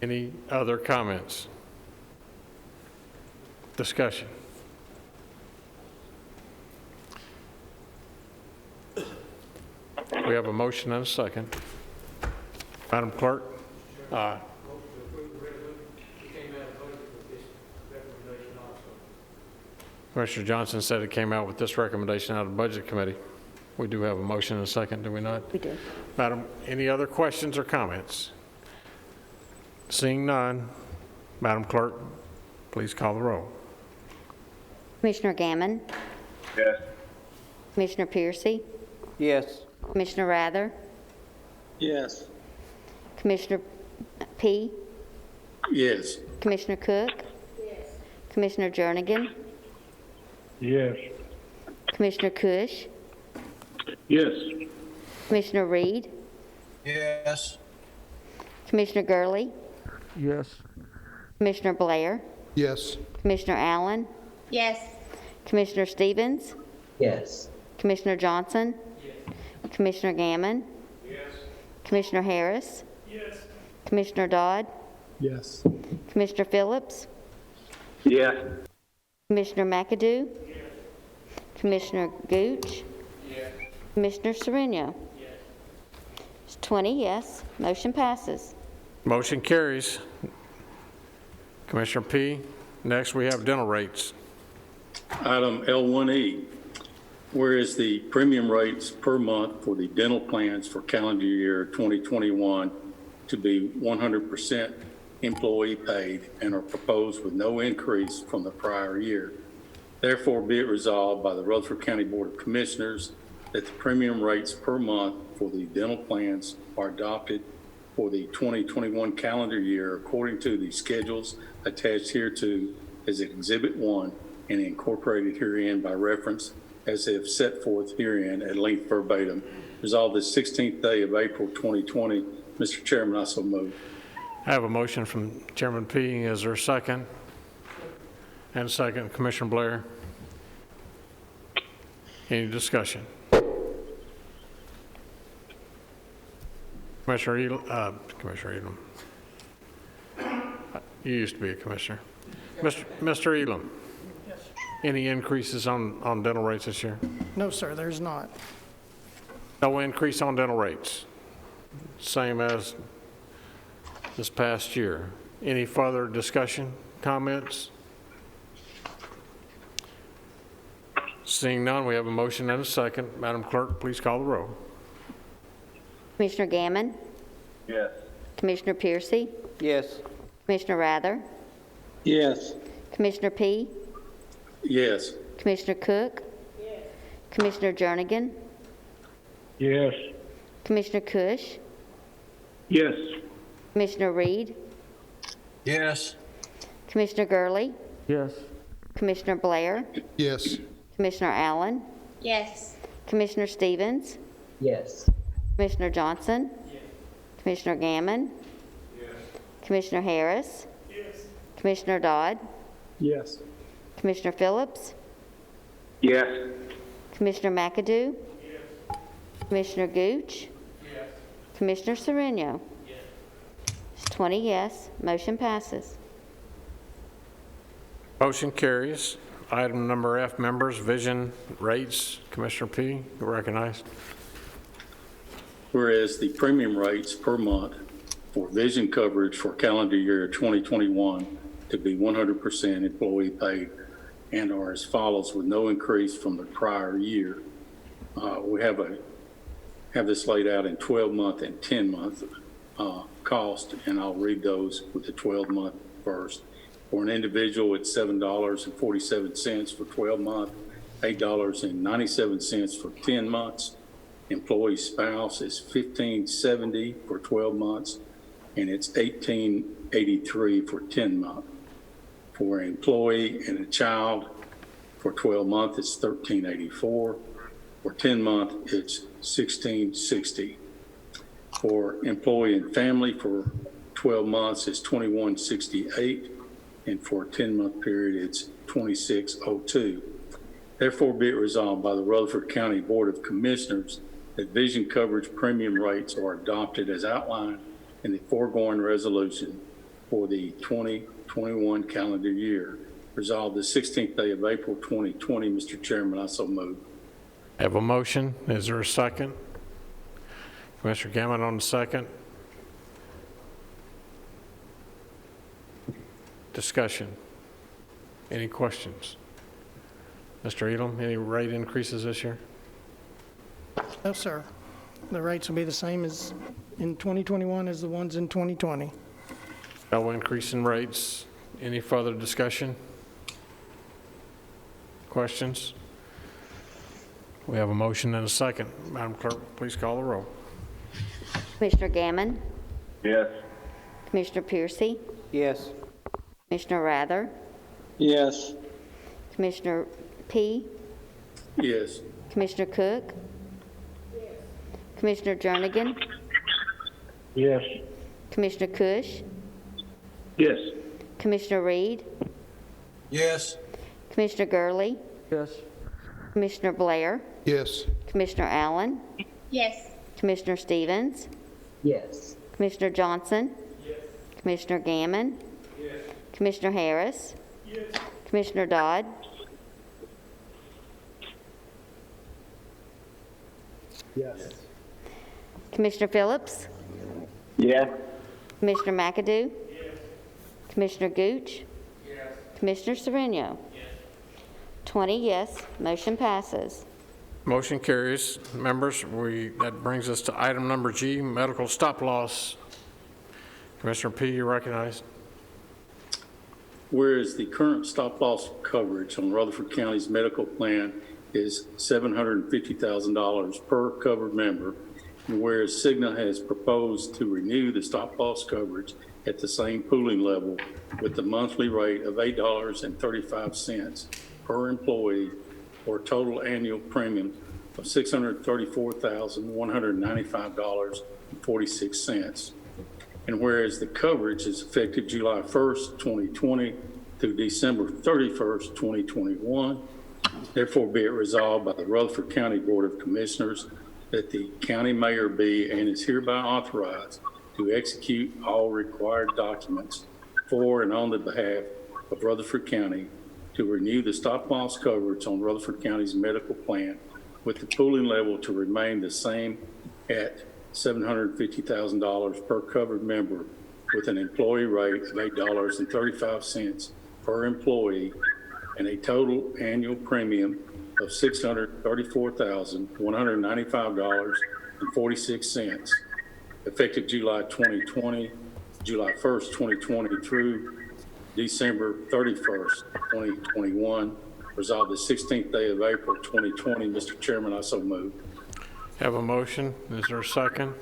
Any other comments? Discussion? We have a motion and a second. Madam Clerk? Aye. Commissioner Johnson said it came out with this recommendation out of the Budget Committee. We do have a motion and a second, do we not? We do. Madam, any other questions or comments? Seeing none, Madam Clerk, please call the roll. Commissioner Gammon? Yes. Commissioner Piercy? Yes. Commissioner Rather? Yes. Commissioner P? Yes. Commissioner Cook? Yes. Commissioner Jernigan? Yes. Commissioner Cush? Yes. Commissioner Reed? Yes. Commissioner Gurley? Yes. Commissioner Blair? Yes. Commissioner Allen? Yes. Commissioner Stevens? Yes. Commissioner Johnson? Yes. Commissioner Gammon? Yes. Commissioner Harris? Yes. Commissioner Dodd? Yes. Commissioner Phillips? Yes. Commissioner McAdoo? Yes. Commissioner Gooch? Yes. Commissioner Sereno? Yes. It's 20 yes. Motion passes. Motion carries. Commissioner P. Next, we have dental rates. Item L1E, whereas the premium rates per month for the dental plans for calendar year 2021 to be 100% employee paid and are proposed with no increase from the prior year. Therefore, be it resolved by the Rutherford County Board of Commissioners that the premium rates per month for the dental plans are adopted for the 2021 calendar year according to the schedules attached hereto as Exhibit 1 and incorporated herein by reference as if set forth herein at length verbatim. Resolved this 16th day of April 2020. Mr. Chairman, I so move. I have a motion from Chairman P. Is there a second? And second, Commissioner Blair. Any discussion? Commissioner Elam. You used to be a commissioner. Mr. Elam. Any increases on dental rates this year? No, sir, there's not. No increase on dental rates. Same as this past year. Any further discussion, comments? Seeing none, we have a motion and a second. Madam Clerk, please call the roll. Commissioner Gammon? Yes. Commissioner Piercy? Yes. Commissioner Rather? Yes. Commissioner P? Yes. Commissioner Cook? Commissioner Jernigan? Yes. Commissioner Cush? Yes. Commissioner Reed? Yes. Commissioner Gurley? Yes. Commissioner Blair? Yes. Commissioner Allen? Yes. Commissioner Stevens? Yes. Commissioner Johnson? Commissioner Gammon? Commissioner Harris? Commissioner Dodd? Yes. Commissioner Phillips? Yes. Commissioner McAdoo? Commissioner Gooch? Commissioner Sereno? It's 20 yes, motion passes. Motion carries. Item number F, members, vision rates. Commissioner P, you're recognized. Whereas the premium rates per month for vision coverage for calendar year 2021 to be 100% employee paid and are as follows with no increase from the prior year. We have this laid out in 12-month and 10-month cost, and I'll read those with the 12-month first. For an individual, it's $7.47 for 12 months, $8.97 for 10 months. Employee spouse is $15.70 for 12 months, and it's $18.83 for 10 months. For an employee and a child, for 12 months, it's $13.84. For 10 months, it's $16.60. For employee and family, for 12 months, it's $21.68. And for a 10-month period, it's $26.02. Therefore, be it resolved by the Rutherford County Board of Commissioners that vision coverage premium rates are adopted as outlined in the foregoing resolution for the 2021 calendar year. Resolved the 16th day of April 2020. Mr. Chairman, I so move. I have a motion. Is there a second? Commissioner Gammon on the second. Discussion. Any questions? Mr. Elam, any rate increases this year? No, sir. The rates will be the same as in 2021 as the ones in 2020. No increase in rates. Any further discussion? Questions? We have a motion and a second. Madam Clerk, please call the roll. Commissioner Gammon? Yes. Commissioner Piercy? Yes. Commissioner Rather? Yes. Commissioner P? Yes. Commissioner Cook? Commissioner Jernigan? Yes. Commissioner Cush? Yes. Commissioner Reed? Yes. Commissioner Gurley? Yes. Commissioner Blair? Yes. Commissioner Allen? Yes. Commissioner Stevens? Yes. Commissioner Johnson? Commissioner Gammon? Commissioner Harris? Commissioner Dodd? Yes. Commissioner Phillips? Yes. Commissioner McAdoo? Commissioner Gooch? Commissioner Sereno? 20 yes, motion passes. Motion carries. Members, that brings us to item number G, medical stop loss. Commissioner P, you recognized. whereas the current stop-loss coverage on Rutherford County's medical plan is $750,000 per covered member, and whereas Cigna has proposed to renew the stop-loss coverage at the same pooling level with the monthly rate of $8.35 per employee, or a total annual premium of $634,195.46. And whereas the coverage is effective July 1st, 2020 through December 31st, 2021, therefore be it resolved by the Rutherford County Board of Commissioners that the county mayor be and is hereby authorized to execute all required documents for and on the behalf of Rutherford County to renew the stop-loss coverage on Rutherford County's medical plan with the pooling level to remain the same at $750,000 per covered member with an employee rate of $8.35 per employee and a total annual premium of $634,195.46, effective July 2020, July 1st, 2020 through December 31st, 2021. Resolved the 16th day of April, 2020. Mr. Chairman, I so move. Have a motion. Is there a second?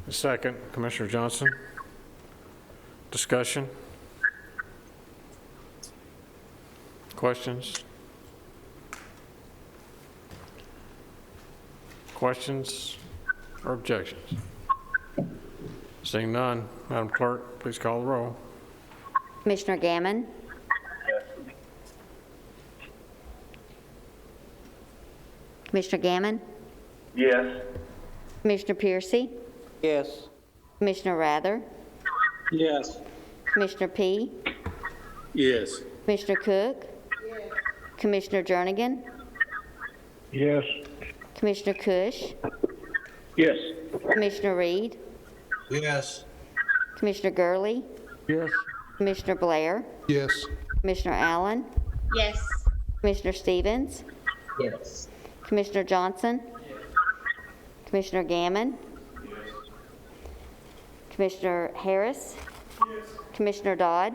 A second. Commissioner Johnson. Discussion? Questions? Questions or objections? Seeing none, Madam Clerk, please call the roll. Commissioner Gammon? Commissioner Gammon? Yes. Commissioner Piercy? Yes. Commissioner Rather? Yes. Commissioner P? Yes. Commissioner Cook? Commissioner Jernigan? Yes. Commissioner Cush? Yes. Commissioner Reed? Yes. Commissioner Gurley? Yes. Commissioner Blair? Yes. Commissioner Allen? Yes. Commissioner Stevens? Yes. Commissioner Johnson? Commissioner Gammon? Commissioner Harris? Commissioner Dodd?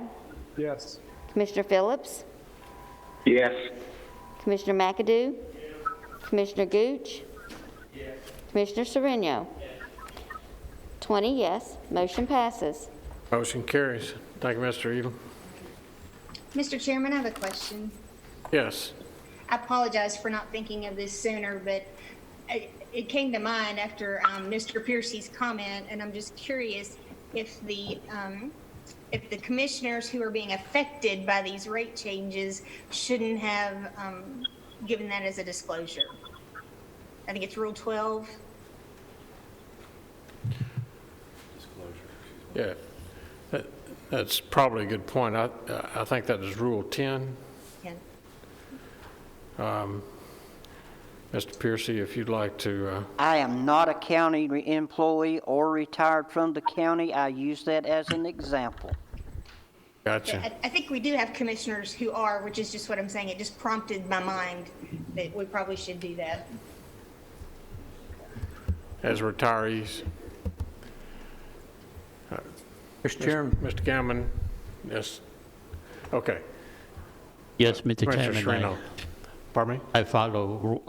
Yes. Commissioner Phillips? Yes. Commissioner McAdoo? Commissioner Gooch? Commissioner Sereno? 20 yes, motion passes. Motion carries. Thank you, Mr. Edel. Mr. Chairman, I have a question. Yes. I apologize for not thinking of this sooner, but it came to mind after Mr. Piercy's comment, and I'm just curious if the commissioners who are being affected by these rate changes shouldn't have given that as a disclosure. I think it's Rule 12. Yeah, that's probably a good point. I think that is Rule 10. Yeah. Mr. Piercy, if you'd like to. I am not a county employee or retired from the county. I use that as an example. Gotcha. I think we do have commissioners who are, which is just what I'm saying. It just prompted my mind that we probably should do that. As retirees. Mr. Chairman. Mr. Gammon, yes. Okay. Yes, Mr. Commissioner Chairman. Sereno. Pardon me? I follow, Rule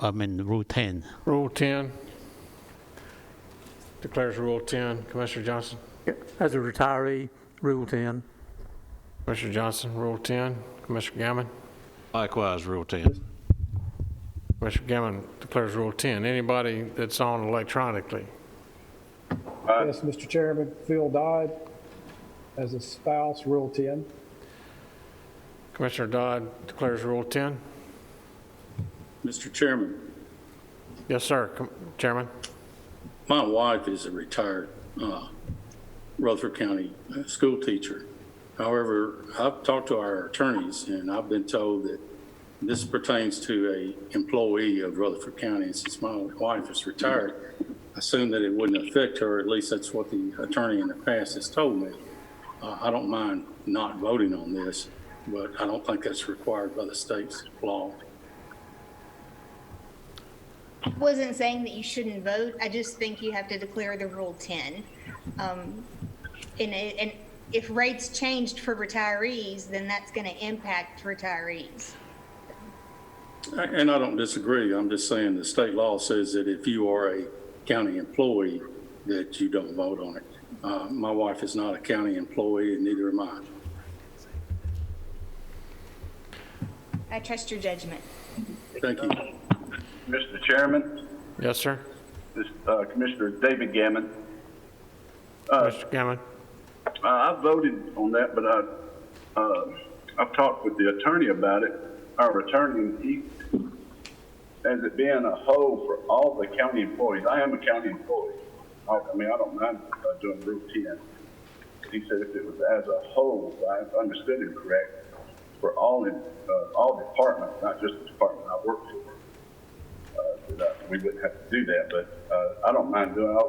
10. Rule 10. Declares Rule 10. Commissioner Johnson. As a retiree, Rule 10. Commissioner Johnson, Rule 10. Commissioner Gammon. Likewise, Rule 10. Commissioner Gammon declares Rule 10. Anybody that's on electronically? Yes, Mr. Chairman, Phil Dodd, as a spouse, Rule 10. Commissioner Dodd declares Rule 10. Mr. Chairman, Yes, sir. Chairman. my wife is a retired Rutherford County school teacher. However, I've talked to our attorneys, and I've been told that this pertains to a employee of Rutherford County. And since my wife is retired, I assume that it wouldn't affect her. At least that's what the attorney in the past has told me. I don't mind not voting on this, but I don't think that's required by the state's law. I wasn't saying that you shouldn't vote. I just think you have to declare the Rule 10. And if rates changed for retirees, then that's going to impact retirees. And I don't disagree. I'm just saying the state law says that if you are a county employee, that you don't vote on it. My wife is not a county employee, and neither am I. I trust your judgment. Thank you. Mr. Chairman, Yes, sir. this Commissioner David Gammon. Mr. Gammon. I voted on that, but I've talked with the attorney about it. Our attorney, he has it being a whole for all the county employees. I am a county employee. I mean, I don't mind doing Rule 10. He said if it was as a whole, if I understood him correct, for all departments, not just the department I work for, that we wouldn't have to do that. But I don't mind doing it.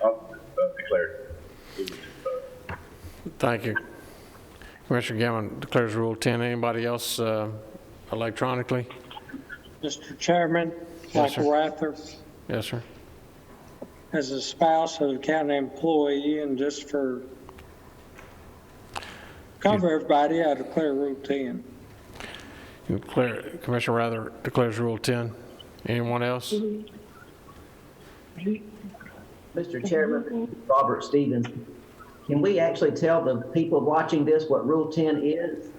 I'll declare it. Thank you. Commissioner Gammon declares Rule 10. Anybody else electronically? Mr. Chairman, Yes, Michael sir. Rather, Yes, sir. as a spouse of a county employee, and just for cover everybody, I declare Rule 10. Commissioner Rather declares Rule 10. Anyone else? Mr. Chairman, Robert Stevens, can we actually tell the people watching this what Rule 10 is?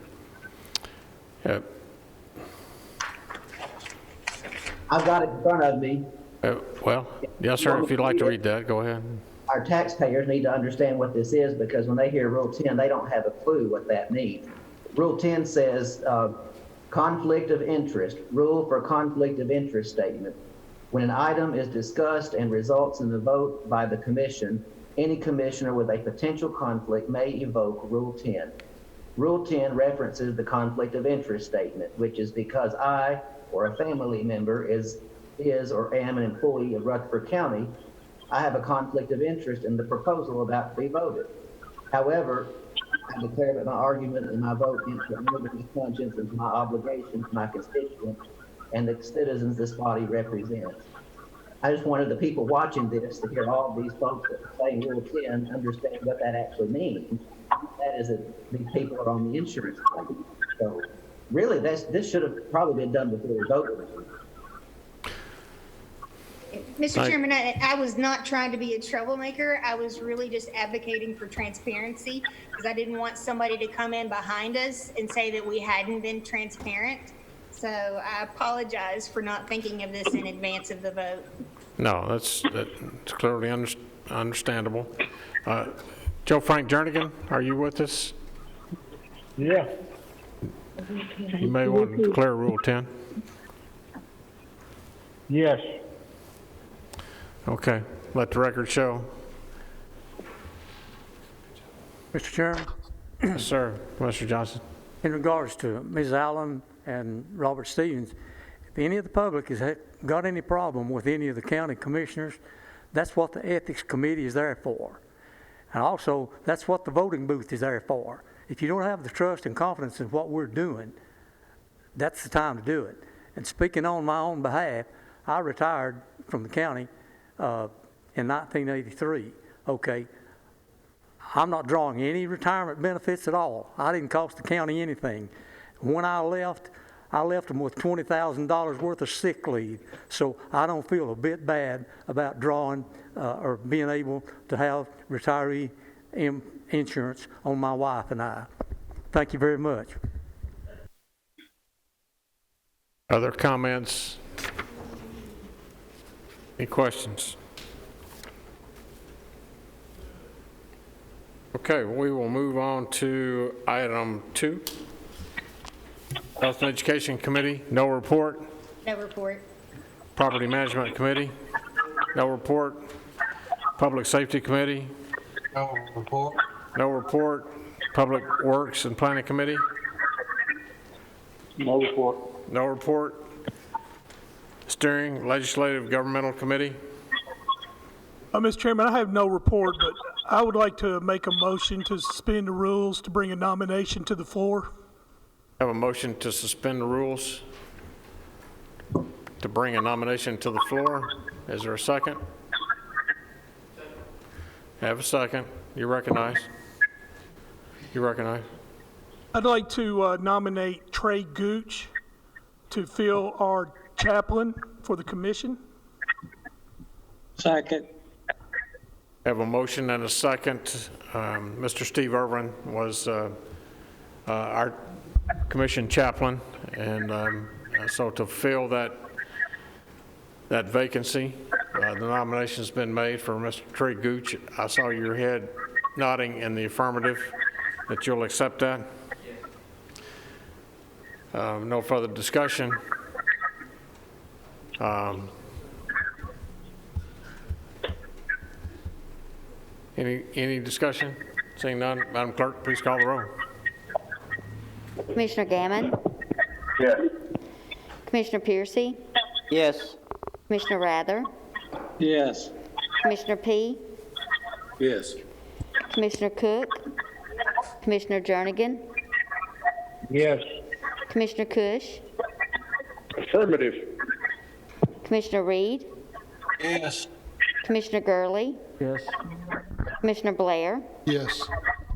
I've got it in front of me. Well, yes, sir. If you'd like to read that, go ahead. Our taxpayers need to understand what this is, because when they hear Rule 10, they don't have a clue what that means. Rule 10 says conflict of interest, rule for conflict of interest statement. When an item is discussed and results in a vote by the commission, any commissioner with a potential conflict may evoke Rule 10. Rule 10 references the conflict of interest statement, which is because I or a family member is or am an employee of Rutherford County, I have a conflict of interest in the proposal about to be voted. However, I declare that my argument and my vote against the member's conscience is my obligation to my constituents and the citizens this body represents. I just wanted the people watching this to hear all of these folks that say Rule 10 understand what that actually means. That is that these people are on the insurance claim. So really, this should have probably been done before we voted. Mr. Chairman, I was not trying to be a troublemaker. I was really just advocating for transparency because I didn't want somebody to come in behind us and say that we hadn't been transparent. So I apologize for not thinking of this in advance of the vote. No, that's clearly understandable. Joe Frank Jernigan, are you with us? Yeah. You may want to declare Rule 10. Yes. Okay, let the record show. Mr. Chairman, Yes, sir. Mr. Johnson. in regards to Ms. Allen and Robert Stevens, if any of the public has got any problem with any of the county commissioners, that's what the ethics committee is there for. And also, that's what the voting booth is there for. If you don't have the trust and confidence in what we're doing, that's the time to do it. And speaking on my own behalf, I retired from the county in 1983. Okay, I'm not drawing any retirement benefits at all. I didn't cost the county anything. When I left them with $20,000 worth of sick leave. So I don't feel a bit bad about drawing or being able to have retiree insurance on my wife and I. Thank you very much. Other comments? Any questions? Okay, we will move on to item 2. Health and Education Committee, no report. No report. Property Management Committee, no report. Public Safety Committee, No report. no report. Public Works and Planning Committee, No report. no report. Steering Legislative Governmental Committee, Mr. Chairman, I have no report, but I would like to make a motion to suspend the rules to bring a nomination to the floor. have a motion to suspend the rules to bring a nomination to the floor. Is there a second? Have a second. You're recognized. You recognize? I'd like to nominate Trey Gooch to fill our chaplain for the commission. Second. Have a motion and a second. Mr. Steve Irwin was our commission chaplain, and so to fill that vacancy, the nomination's been made for Mr. Trey Gooch. I saw your head nodding in the affirmative that you'll accept that. No further discussion. Any discussion? Seeing none, Madam Clerk, please call the roll. Commissioner Gammon? Yes. Commissioner Piercy? Yes. Commissioner Rather? Yes. Commissioner P? Yes. Commissioner Cook? Commissioner Jernigan? Yes. Commissioner Cush? Affirmative. Commissioner Reed? Yes. Commissioner Gurley? Yes. Commissioner Blair? Yes.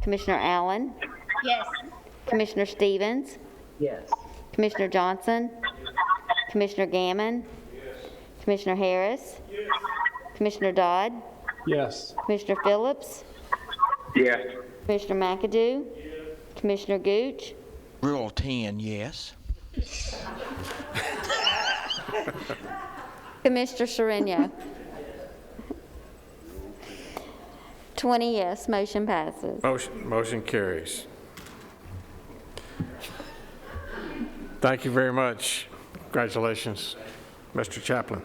Commissioner Allen? Yes. Commissioner Stevens? Yes. Commissioner Johnson? Commissioner Gammon? Commissioner Harris? Commissioner Dodd? Yes. Commissioner Phillips? Yes. Commissioner McAdoo? Commissioner Gooch? Rule 10, yes. Commissioner Sereno? 20 yes, motion passes. Motion carries. Thank you very much. Congratulations, Mr. Chaplain.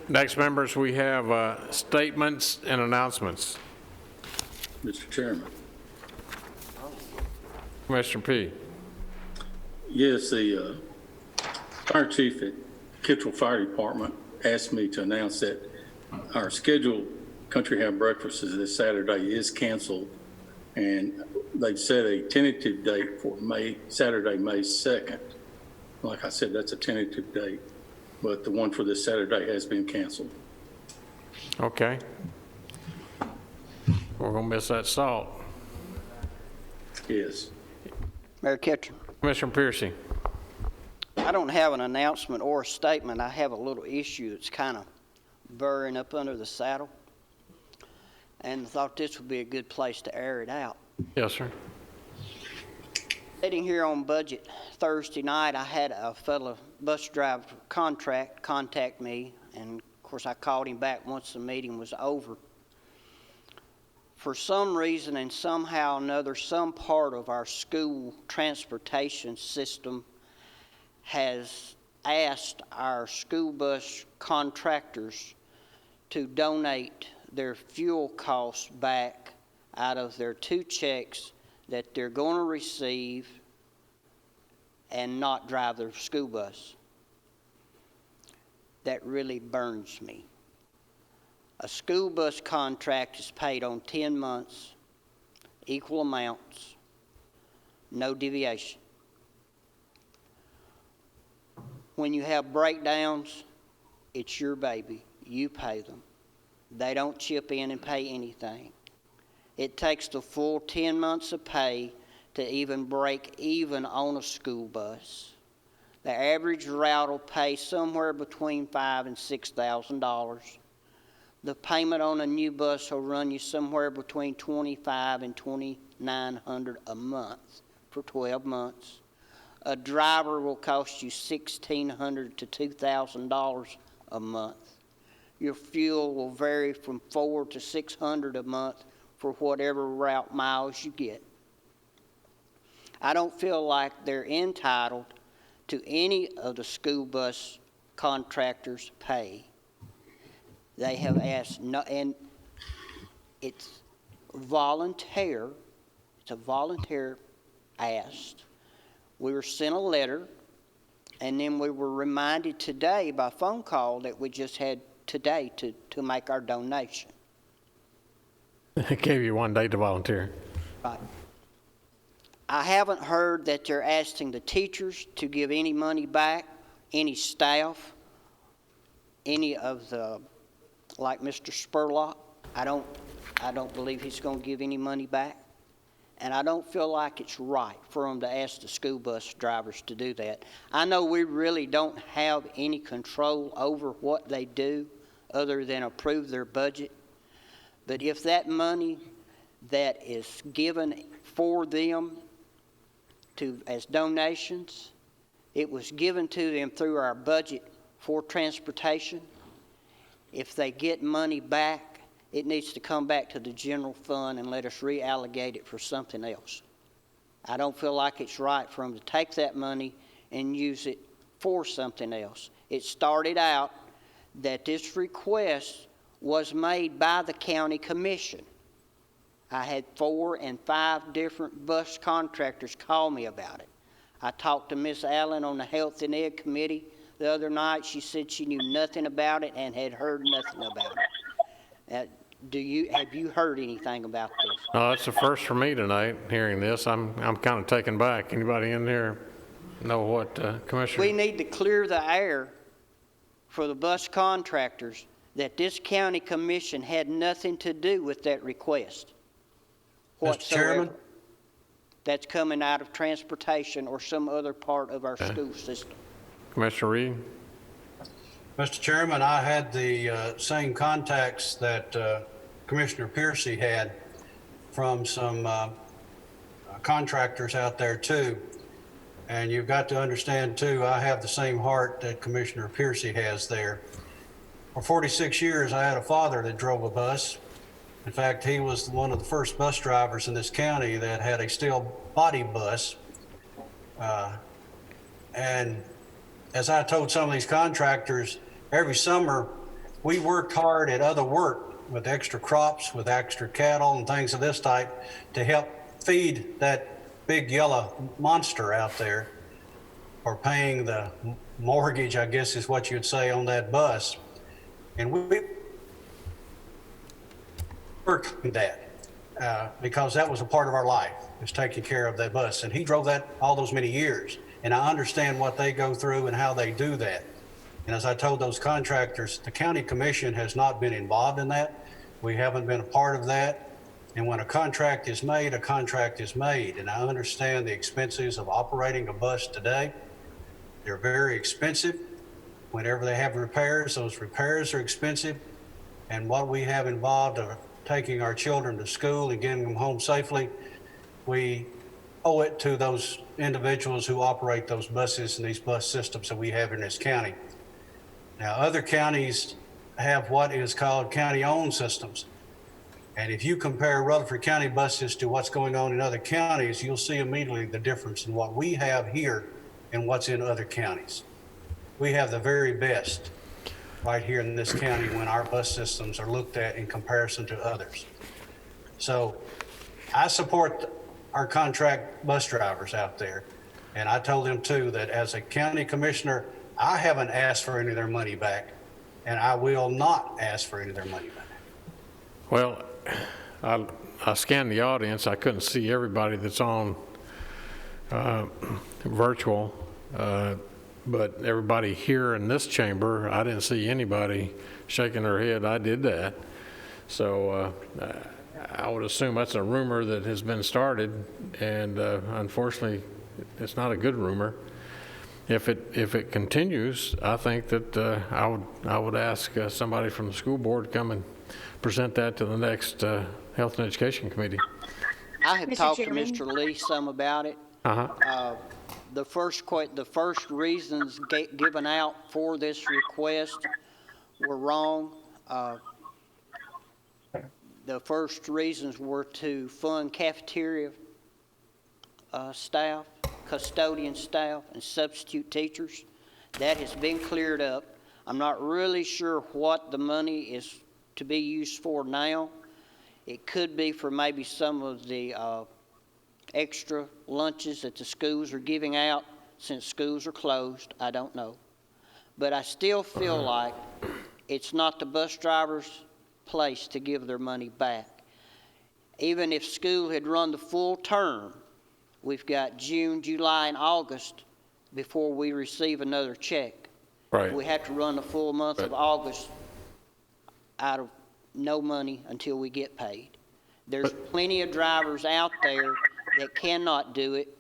Next, members, we have statements and announcements. Mr. Chairman. Commissioner P. Yes, the fire chief at Kittrell Fire Department asked me to announce that our scheduled Country House breakfast this Saturday is canceled, and they've set a tentative date for Saturday, May 2nd. Like I said, that's a tentative date, but the one for this Saturday has been canceled. Okay. We're going to miss that salt. Yes. Mayor Ketchum, Commissioner Piercy. I don't have an announcement or a statement. I have a little issue that's kind of burrowing up under the saddle, and thought this would be a good place to air it out. Yes, sir. Sitting here on budget Thursday night, I had a fellow bus driver contact me, and of course I called him back once the meeting was over. For some reason and somehow or another, some part of our school transportation system has asked our school bus contractors to donate their fuel costs back out of their 2 checks that they're going to receive and not drive their school bus. That really burns me. A school bus contract is paid on 10 months, equal amounts, no deviation. When you have breakdowns, it's your baby. You pay them. They don't chip in and pay anything. It takes the full 10 months of pay to even break even on a school bus. The average route will pay somewhere between $5,000 and $6,000. The payment on a new bus will run you somewhere between $2,500 and $2,900 a month for 12 months. A driver will cost you $1,600 to $2,000 a month. Your fuel will vary from $400 to $600 a month for whatever route miles you get. I don't feel like they're entitled to any of the school bus contractors' pay. They have asked, no, and it's volunteer. It's a volunteer asked. We were sent a letter, and then we were reminded today by phone call that we just had today to make our donation. I gave you 1 day to volunteer. Right. I haven't heard that they're asking the teachers to give any money back, any staff, any of the, like Mr. Spurlock. I don't believe he's going to give any money back. And I don't feel like it's right for him to ask the school bus drivers to do that. I know we really don't have any control over what they do other than approve their budget. But if that money that is given for them as donations, it was given to them through our budget for transportation, if they get money back, it needs to come back to the general fund and let us reallocate it for something else. I don't feel like it's right for them to take that money and use it for something else. It started out that this request was made by the county commission. I had 4 and 5 different bus contractors call me about it. I talked to Miss Allen on the Health and Ed Committee the other night. She said she knew nothing about it and had heard nothing about it. Have you heard anything about this? No, it's the first for me tonight, hearing this. I'm kind of taken back. Anybody in there know what, Commissioner? We need to clear the air for the bus contractors that this county commission had nothing to do with that request whatsoever. Mr. Chairman? That's coming out of transportation or some other part of our school system. Commissioner Reed? Mr. Chairman, I had the same contacts that Commissioner Piercy had from some contractors out there too. And you've got to understand too, I have the same heart that Commissioner Piercy has there. For 46 years, I had a father that drove a bus. In fact, he was one of the first bus drivers in this county that had a steel body bus. And as I told some of these contractors, every summer we worked hard at other work with extra crops, with extra cattle and things of this type to help feed that big yellow monster out there, or paying the mortgage, I guess is what you'd say, on that bus. And we worked with that because that was a part of our life, was taking care of that bus. And he drove that all those many years. And I understand what they go through and how they do that. And as I told those contractors, the county commission has not been involved in that. We haven't been a part of that. And when a contract is made, a contract is made. And I understand the expenses of operating a bus today. They're very expensive. Whenever they have repairs, those repairs are expensive. And what we have involved of taking our children to school and getting them home safely, we owe it to those individuals who operate those buses and these bus systems that we have in this county. Now, other counties have what is called county-owned systems. And if you compare Rutherford County buses to what's going on in other counties, you'll see immediately the difference in what we have here and what's in other counties. We have the very best right here in this county when our bus systems are looked at in comparison to others. So I support our contract bus drivers out there. And I told them too that as a county commissioner, I haven't asked for any of their money back, and I will not ask for any of their money back. Well, I scanned the audience. I couldn't see everybody that's on virtual, but everybody here in this chamber, I didn't see anybody shaking their head. I did that. So I would assume that's a rumor that has been started, and unfortunately, it's not a good rumor. If it continues, I think that I would ask somebody from the school board to come and present that to the next Health and Education Committee. I have Mr. talked Chairman. to Mr. Lee some about it. The first reasons given out for this request were wrong. The first reasons were to fund cafeteria staff, custodian staff, and substitute teachers. That has been cleared up. I'm not really sure what the money is to be used for now. It could be for maybe some of the extra lunches that the schools are giving out since schools are closed. I don't know. But I still feel like it's not the bus drivers' place to give their money back. Even if school had run the full term, we've got June, July, and August before we receive another check. Right. We have to run the full month of August out of no money until we get paid. There's plenty of drivers out there that cannot do it.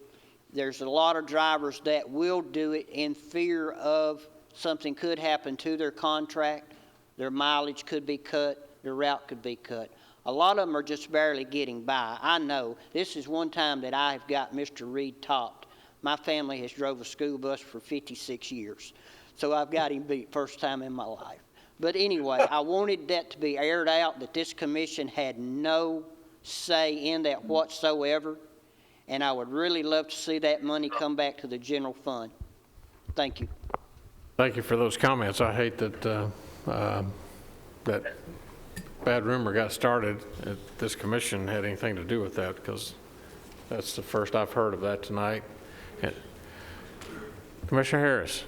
There's a lot of drivers that will do it in fear of something could happen to their contract. Their mileage could be cut, their route could be cut. A lot of them are just barely getting by. I know. This is one time that I have got Mr. Reed topped. My family has drove a school bus for 56 years. So I've got him beat first time in my life. But anyway, I wanted that to be aired out, that this commission had no say in that whatsoever. And I would really love to see that money come back to the general fund. Thank you. Thank you for those comments. I hate that that bad rumor got started. This commission had anything to do with that, because that's the first I've heard of that tonight. And Commissioner Harris.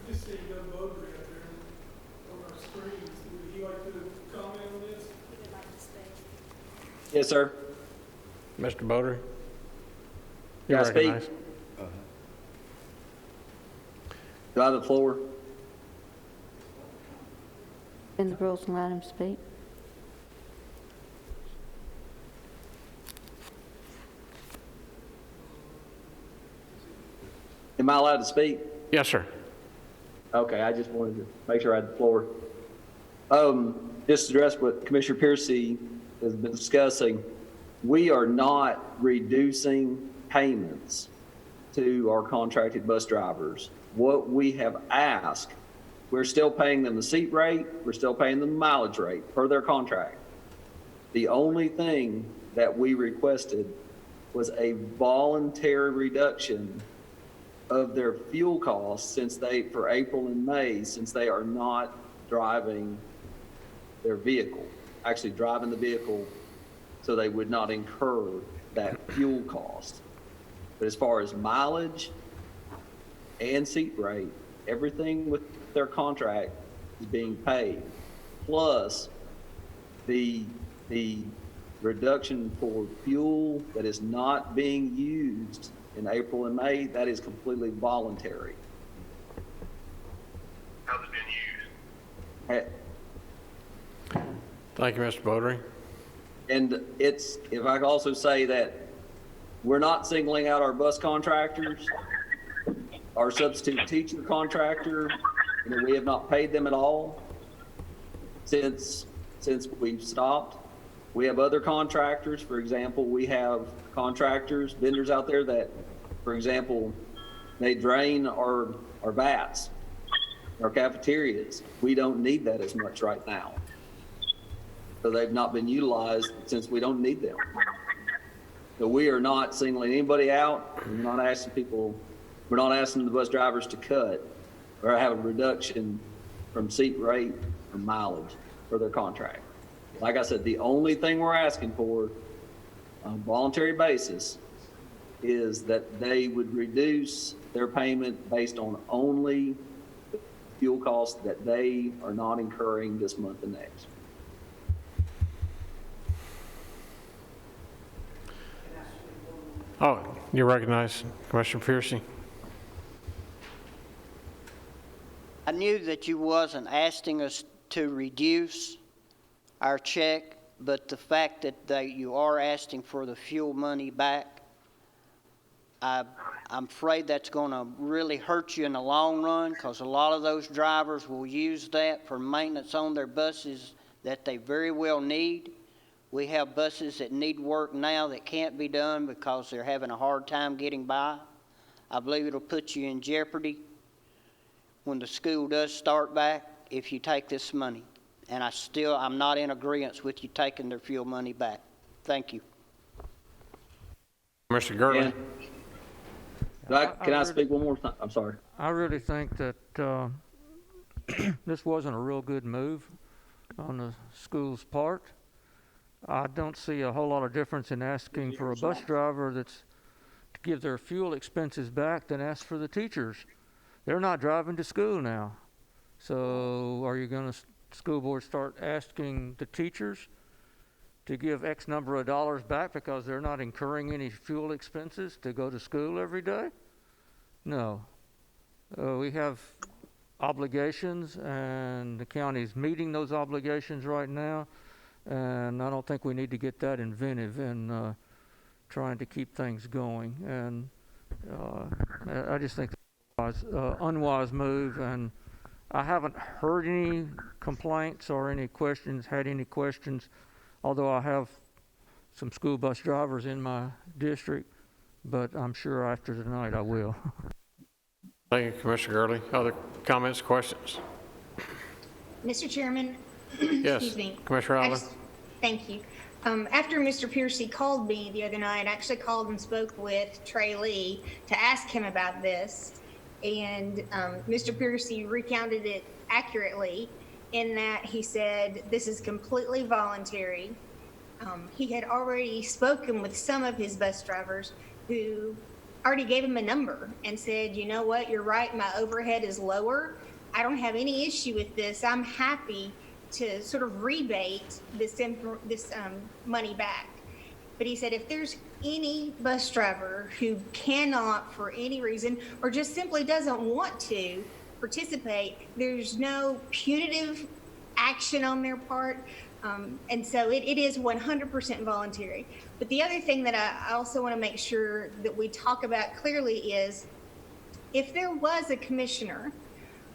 Just see Doug Bowdre out there on our screens. Would he like to comment on this? Yes, sir. Mr. Bowdre. Can I speak? Recognized. Do I have the floor? Bend the rules and let him speak. Am I allowed to speak? Yes, sir. Okay, I just wanted to make sure I had the floor. Just to address what Commissioner Piercy has been discussing, we are not reducing payments to our contracted bus drivers. What we have asked, we're still paying them the seat rate, we're still paying them the mileage rate per their contract. The only thing that we requested was a voluntary reduction of their fuel costs for April and May, since they are not driving their vehicle, actually driving the vehicle, so they would not incur that fuel cost. But as far as mileage and seat rate, everything with their contract is being paid. Plus, the reduction for fuel that is not being used in April and May, that is completely voluntary. How's it been used? Thank you, Mr. Bowdre. And if I could also say that we're not singling out our bus contractors, our substitute teacher contractor, we have not paid them at all since we've stopped. We have other contractors. For example, we have contractors, vendors out there that, for example, they drain our vats, our cafeterias. We don't need that as much right now. So they've not been utilized since we don't need them. So we are not singling anybody out. We're not asking the bus drivers to cut or have a reduction from seat rate or mileage for their contract. Like I said, the only thing we're asking for on a voluntary basis is that they would reduce their payment based on only the fuel costs that they are not incurring this month and next. Oh, you recognize Commissioner Piercy. I knew that you wasn't asking us to reduce our check, but the fact that you are asking for the fuel money back, I'm afraid that's going to really hurt you in the long run, because a lot of those drivers will use that for maintenance on their buses that they very well need. We have buses that need work now that can't be done because they're having a hard time getting by. I believe it'll put you in jeopardy when the school does start back if you take this money. And I'm not in agreement with you taking their fuel money back. Thank you. Mr. Gertley. Can I speak one more time? I'm sorry. I really think that this wasn't a real good move on the school's part. I don't see a whole lot of difference in asking for a bus driver that's to give their fuel expenses back than ask for the teachers. They're not driving to school now. So are you going to, school board, start asking the teachers to give X number of dollars back because they're not incurring any fuel expenses to go to school every day? No. We have obligations, and the county's meeting those obligations right now. and I don't think we need to get that inventive in trying to keep things going. And I just think it's an unwise move, and I haven't heard any complaints or any questions, although I have some school bus drivers in my district, but I'm sure after tonight I will. Thank you, Commissioner Gurley. Other comments, questions? Mr. Chairman. Yes, Excuse me. Commissioner Allen. Thank you. After Mr. Piercy called me the other night, I actually called and spoke with Trey Lee to ask him about this. And Mr. Piercy recounted it accurately in that he said this is completely voluntary. He had already spoken with some of his bus drivers who already gave him a number and said, you know what, you're right, my overhead is lower. I don't have any issue with this. I'm happy to sort of rebate this money back. But he said if there's any bus driver who cannot for any reason or just simply doesn't want to participate, there's no punitive action on their part. And so it is 100% voluntary. But the other thing that I also want to make sure that we talk about clearly is if there was a commissioner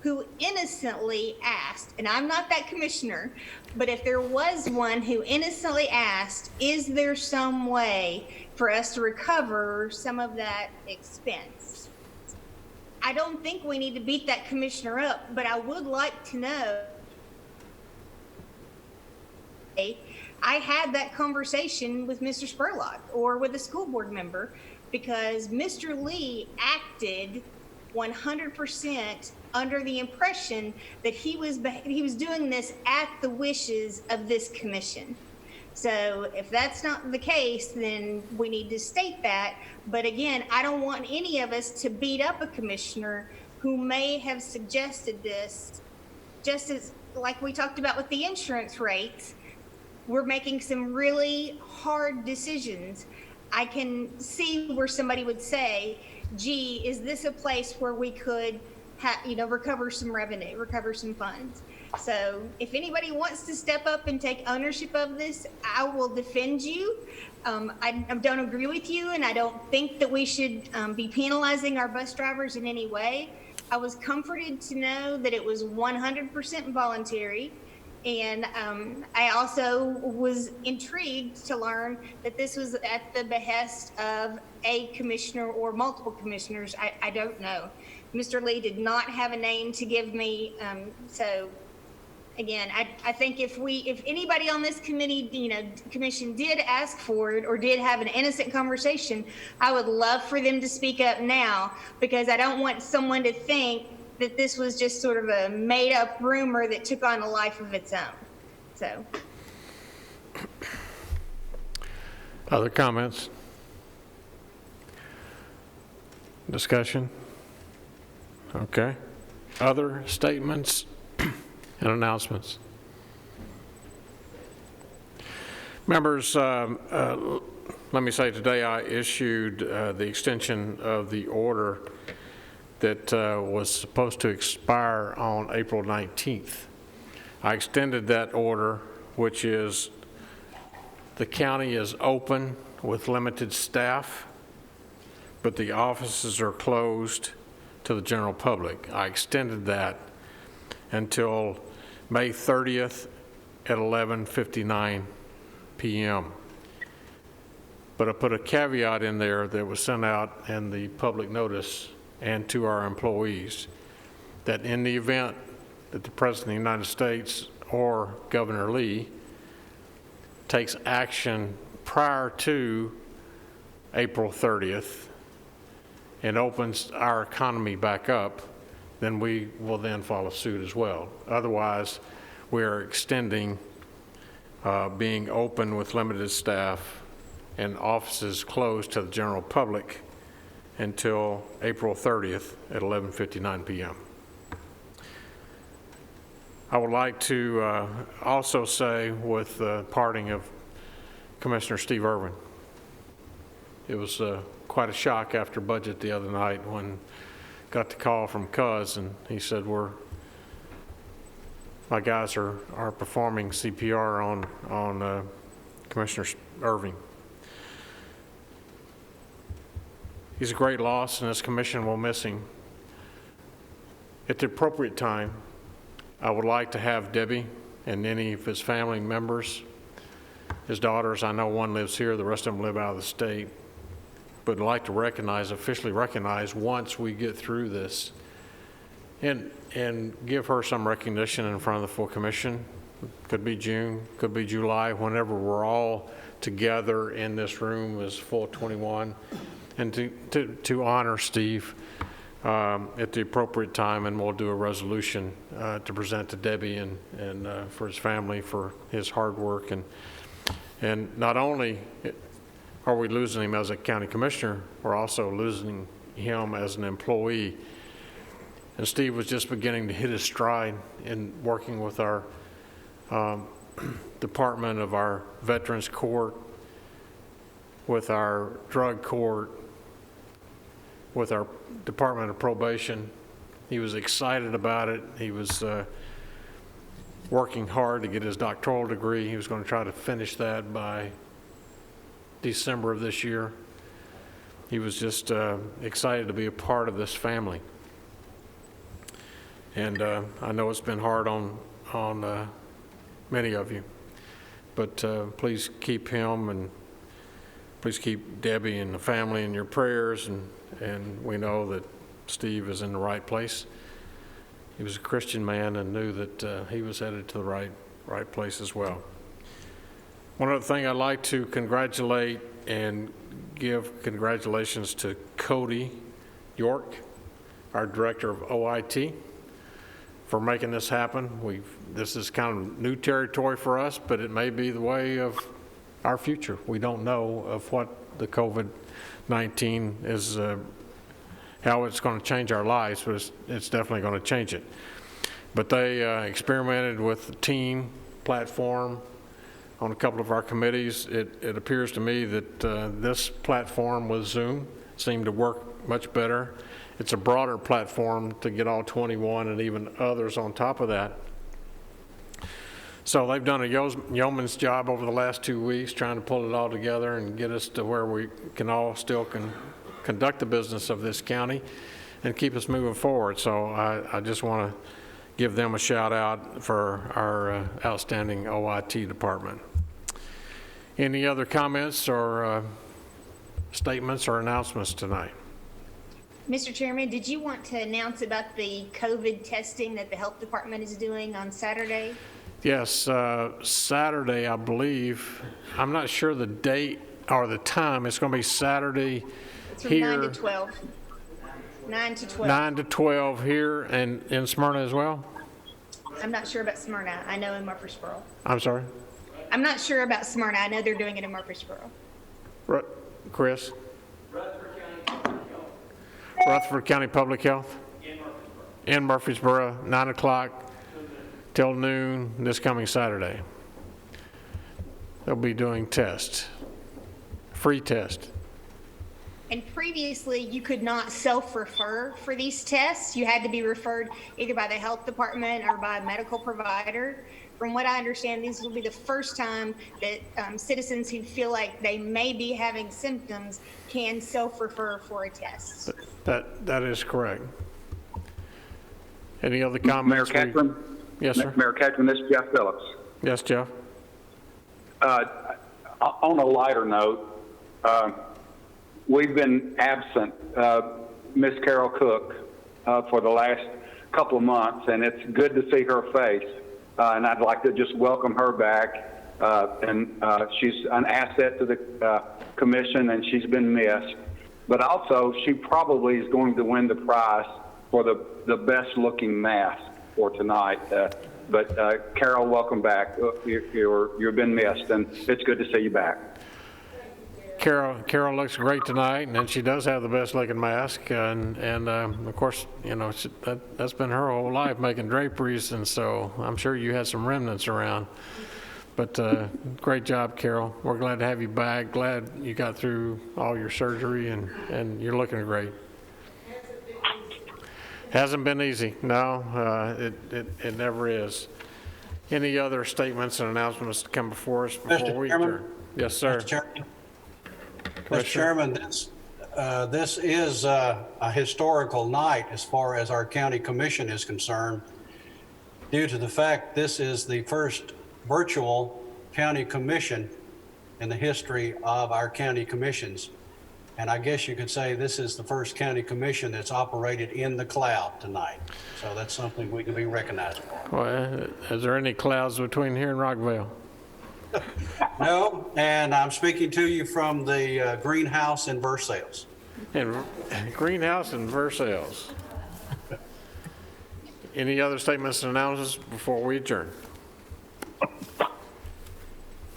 who innocently asked, and I'm not that commissioner, but if there was one who innocently asked, is there some way for us to recover some of that expense? I don't think we need to beat that commissioner up, but I would like to know. I had that conversation with Mr. Spurlock or with a school board member because Mr. Lee acted 100% under the impression that he was doing this at the wishes of this commission. So if that's not the case, then we need to state that. But again, I don't want any of us to beat up a commissioner who may have suggested this, just as like we talked about with the insurance rates. We're making some really hard decisions. I can see where somebody would say, gee, is this a place where we could recover some revenue, recover some funds? So if anybody wants to step up and take ownership of this, I will defend you. I don't agree with you, and I don't think that we should be penalizing our bus drivers in any way. I was comforted to know that it was 100% voluntary. And I also was intrigued to learn that this was at the behest of a commissioner or multiple commissioners. I don't know. Mr. Lee did not have a name to give me. So again, I think if anybody on this committee, commission did ask for it or did have an innocent conversation, I would love for them to speak up now, because I don't want someone to think that this was just sort of a made-up rumor that took on a life of its own. So. Other comments? Discussion? Okay. Other statements and announcements? Members, let me say today I issued the extension of the order that was supposed to expire on April 19th. I extended that order, which is the county is open with limited staff, but the offices are closed to the general public. I extended that until May 30th at 11:59 p.m. But I put a caveat in there that was sent out in the public notice and to our employees, that in the event that the President of the United States or Governor Lee takes action prior to April 30th and opens our economy back up, then we will then follow suit as well. Otherwise, we are extending being open with limited staff and offices closed to the general public until April 30th at 11:59 p.m. I would like to also say, with the parting of Commissioner Steve Irwin, it was quite a shock after budget the other night when got the call from Cuz, and he said, we're my guys are performing CPR on Commissioner Irving. He's a great loss, and this commission will miss him. At the appropriate time, I would like to have Debbie and any of his family members, his daughters, I know one lives here, the rest of them live out of the state, but I'd like to officially recognize once we get through this, and give her some recognition in front of the full commission. Could be June, could be July, whenever we're all together in this room as full 21, and to honor Steve at the appropriate time, and we'll do a resolution to present to Debbie and for his family for his hard work. And not only are we losing him as a county commissioner, we're also losing him as an employee. And Steve was just beginning to hit his stride in working with our department of our Veterans Court, with our drug court, with our Department of Probation. He was excited about it. He was working hard to get his doctoral degree. He was going to try to finish that by December of this year. He was just excited to be a part of this family. And I know it's been hard on many of you, but please keep him and please keep Debbie and the family in your prayers, and we know that Steve is in the right place. He was a Christian man and knew that he was headed to the right place as well. One other thing I'd like to congratulate and give congratulations to Cody York, our director of OIT, for making this happen. This is kind of new territory for us, but it may be the way of our future. We don't know of what the COVID-19 is, how it's going to change our lives, but it's definitely going to change it. But they experimented with the team platform on a couple of our committees. It appears to me that this platform with Zoom seemed to work much better. It's a broader platform to get all 21 and even others on top of that. So they've done a yeoman's job over the last 2 weeks trying to pull it all together and get us to where we can all still conduct the business of this county and keep us moving forward. So I just want to give them a shout out for our outstanding OIT department. Any other comments or statements or announcements tonight? Mr. Chairman, did you want to announce about the COVID testing that the health department is doing on Saturday? Yes, Saturday, I believe. I'm not sure the date or the time. It's going to be Saturday It's from here. 9 to 12. 9 to 12. 9 to 12 here and in Smyrna as well? I'm not sure about Smyrna. I know in Murfreesboro. I'm sorry? I'm not sure about Smyrna. I know they're doing it in Murfreesboro. Chris? Rutherford County Public Health? In Murfreesboro, 9 o'clock till noon this coming Saturday. They'll be doing tests, free test. And previously, you could not self-refer for these tests. You had to be referred either by the health department or by a medical provider. From what I understand, this will be the first time that citizens who feel like they may be having symptoms can self-refer for a test. That is correct. Any other comments? Mayor Catron? Yes, sir. Mayor Catron, this is Jeff Phillips. Yes, Jeff. On a lighter note, we've been absent, Miss Carol Cook, for the last couple of months, and it's good to see her face. And I'd like to just welcome her back. And she's an asset to the commission, and she's been missed. But also, she probably is going to win the prize for the best-looking mask for tonight. But Carol, welcome back. You've been missed, and it's good to see you back. Carol looks great tonight, and she does have the best-looking mask, and of course, you know, that's been her whole life, making draperies, and so I'm sure you had some remnants around. But great job, Carol. We're glad to have you back. Glad you got through all your surgery, and you're looking great. Hasn't been easy. No, it never is. Any other statements and announcements to come before us before Mr. we Chairman? adjourn? Yes, sir. Mr. Chairman? Mr. Commissioner? Chairman, this is a historical night as far as our county commission is concerned, due to the fact this is the first virtual county commission in the history of our county commissions. And I guess you could say this is the first county commission that's operated in the cloud tonight. So that's something we can be recognized for. Well, is there any clouds between here and Rockville? No, and I'm speaking to you from the greenhouse in Versailles. And greenhouse and Versailles. Any other statements and announcements before we adjourn?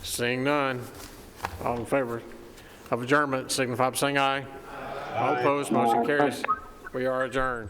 Seeing none, all in favor of adjournment signify by saying aye. All opposed, motion carries. We are adjourned.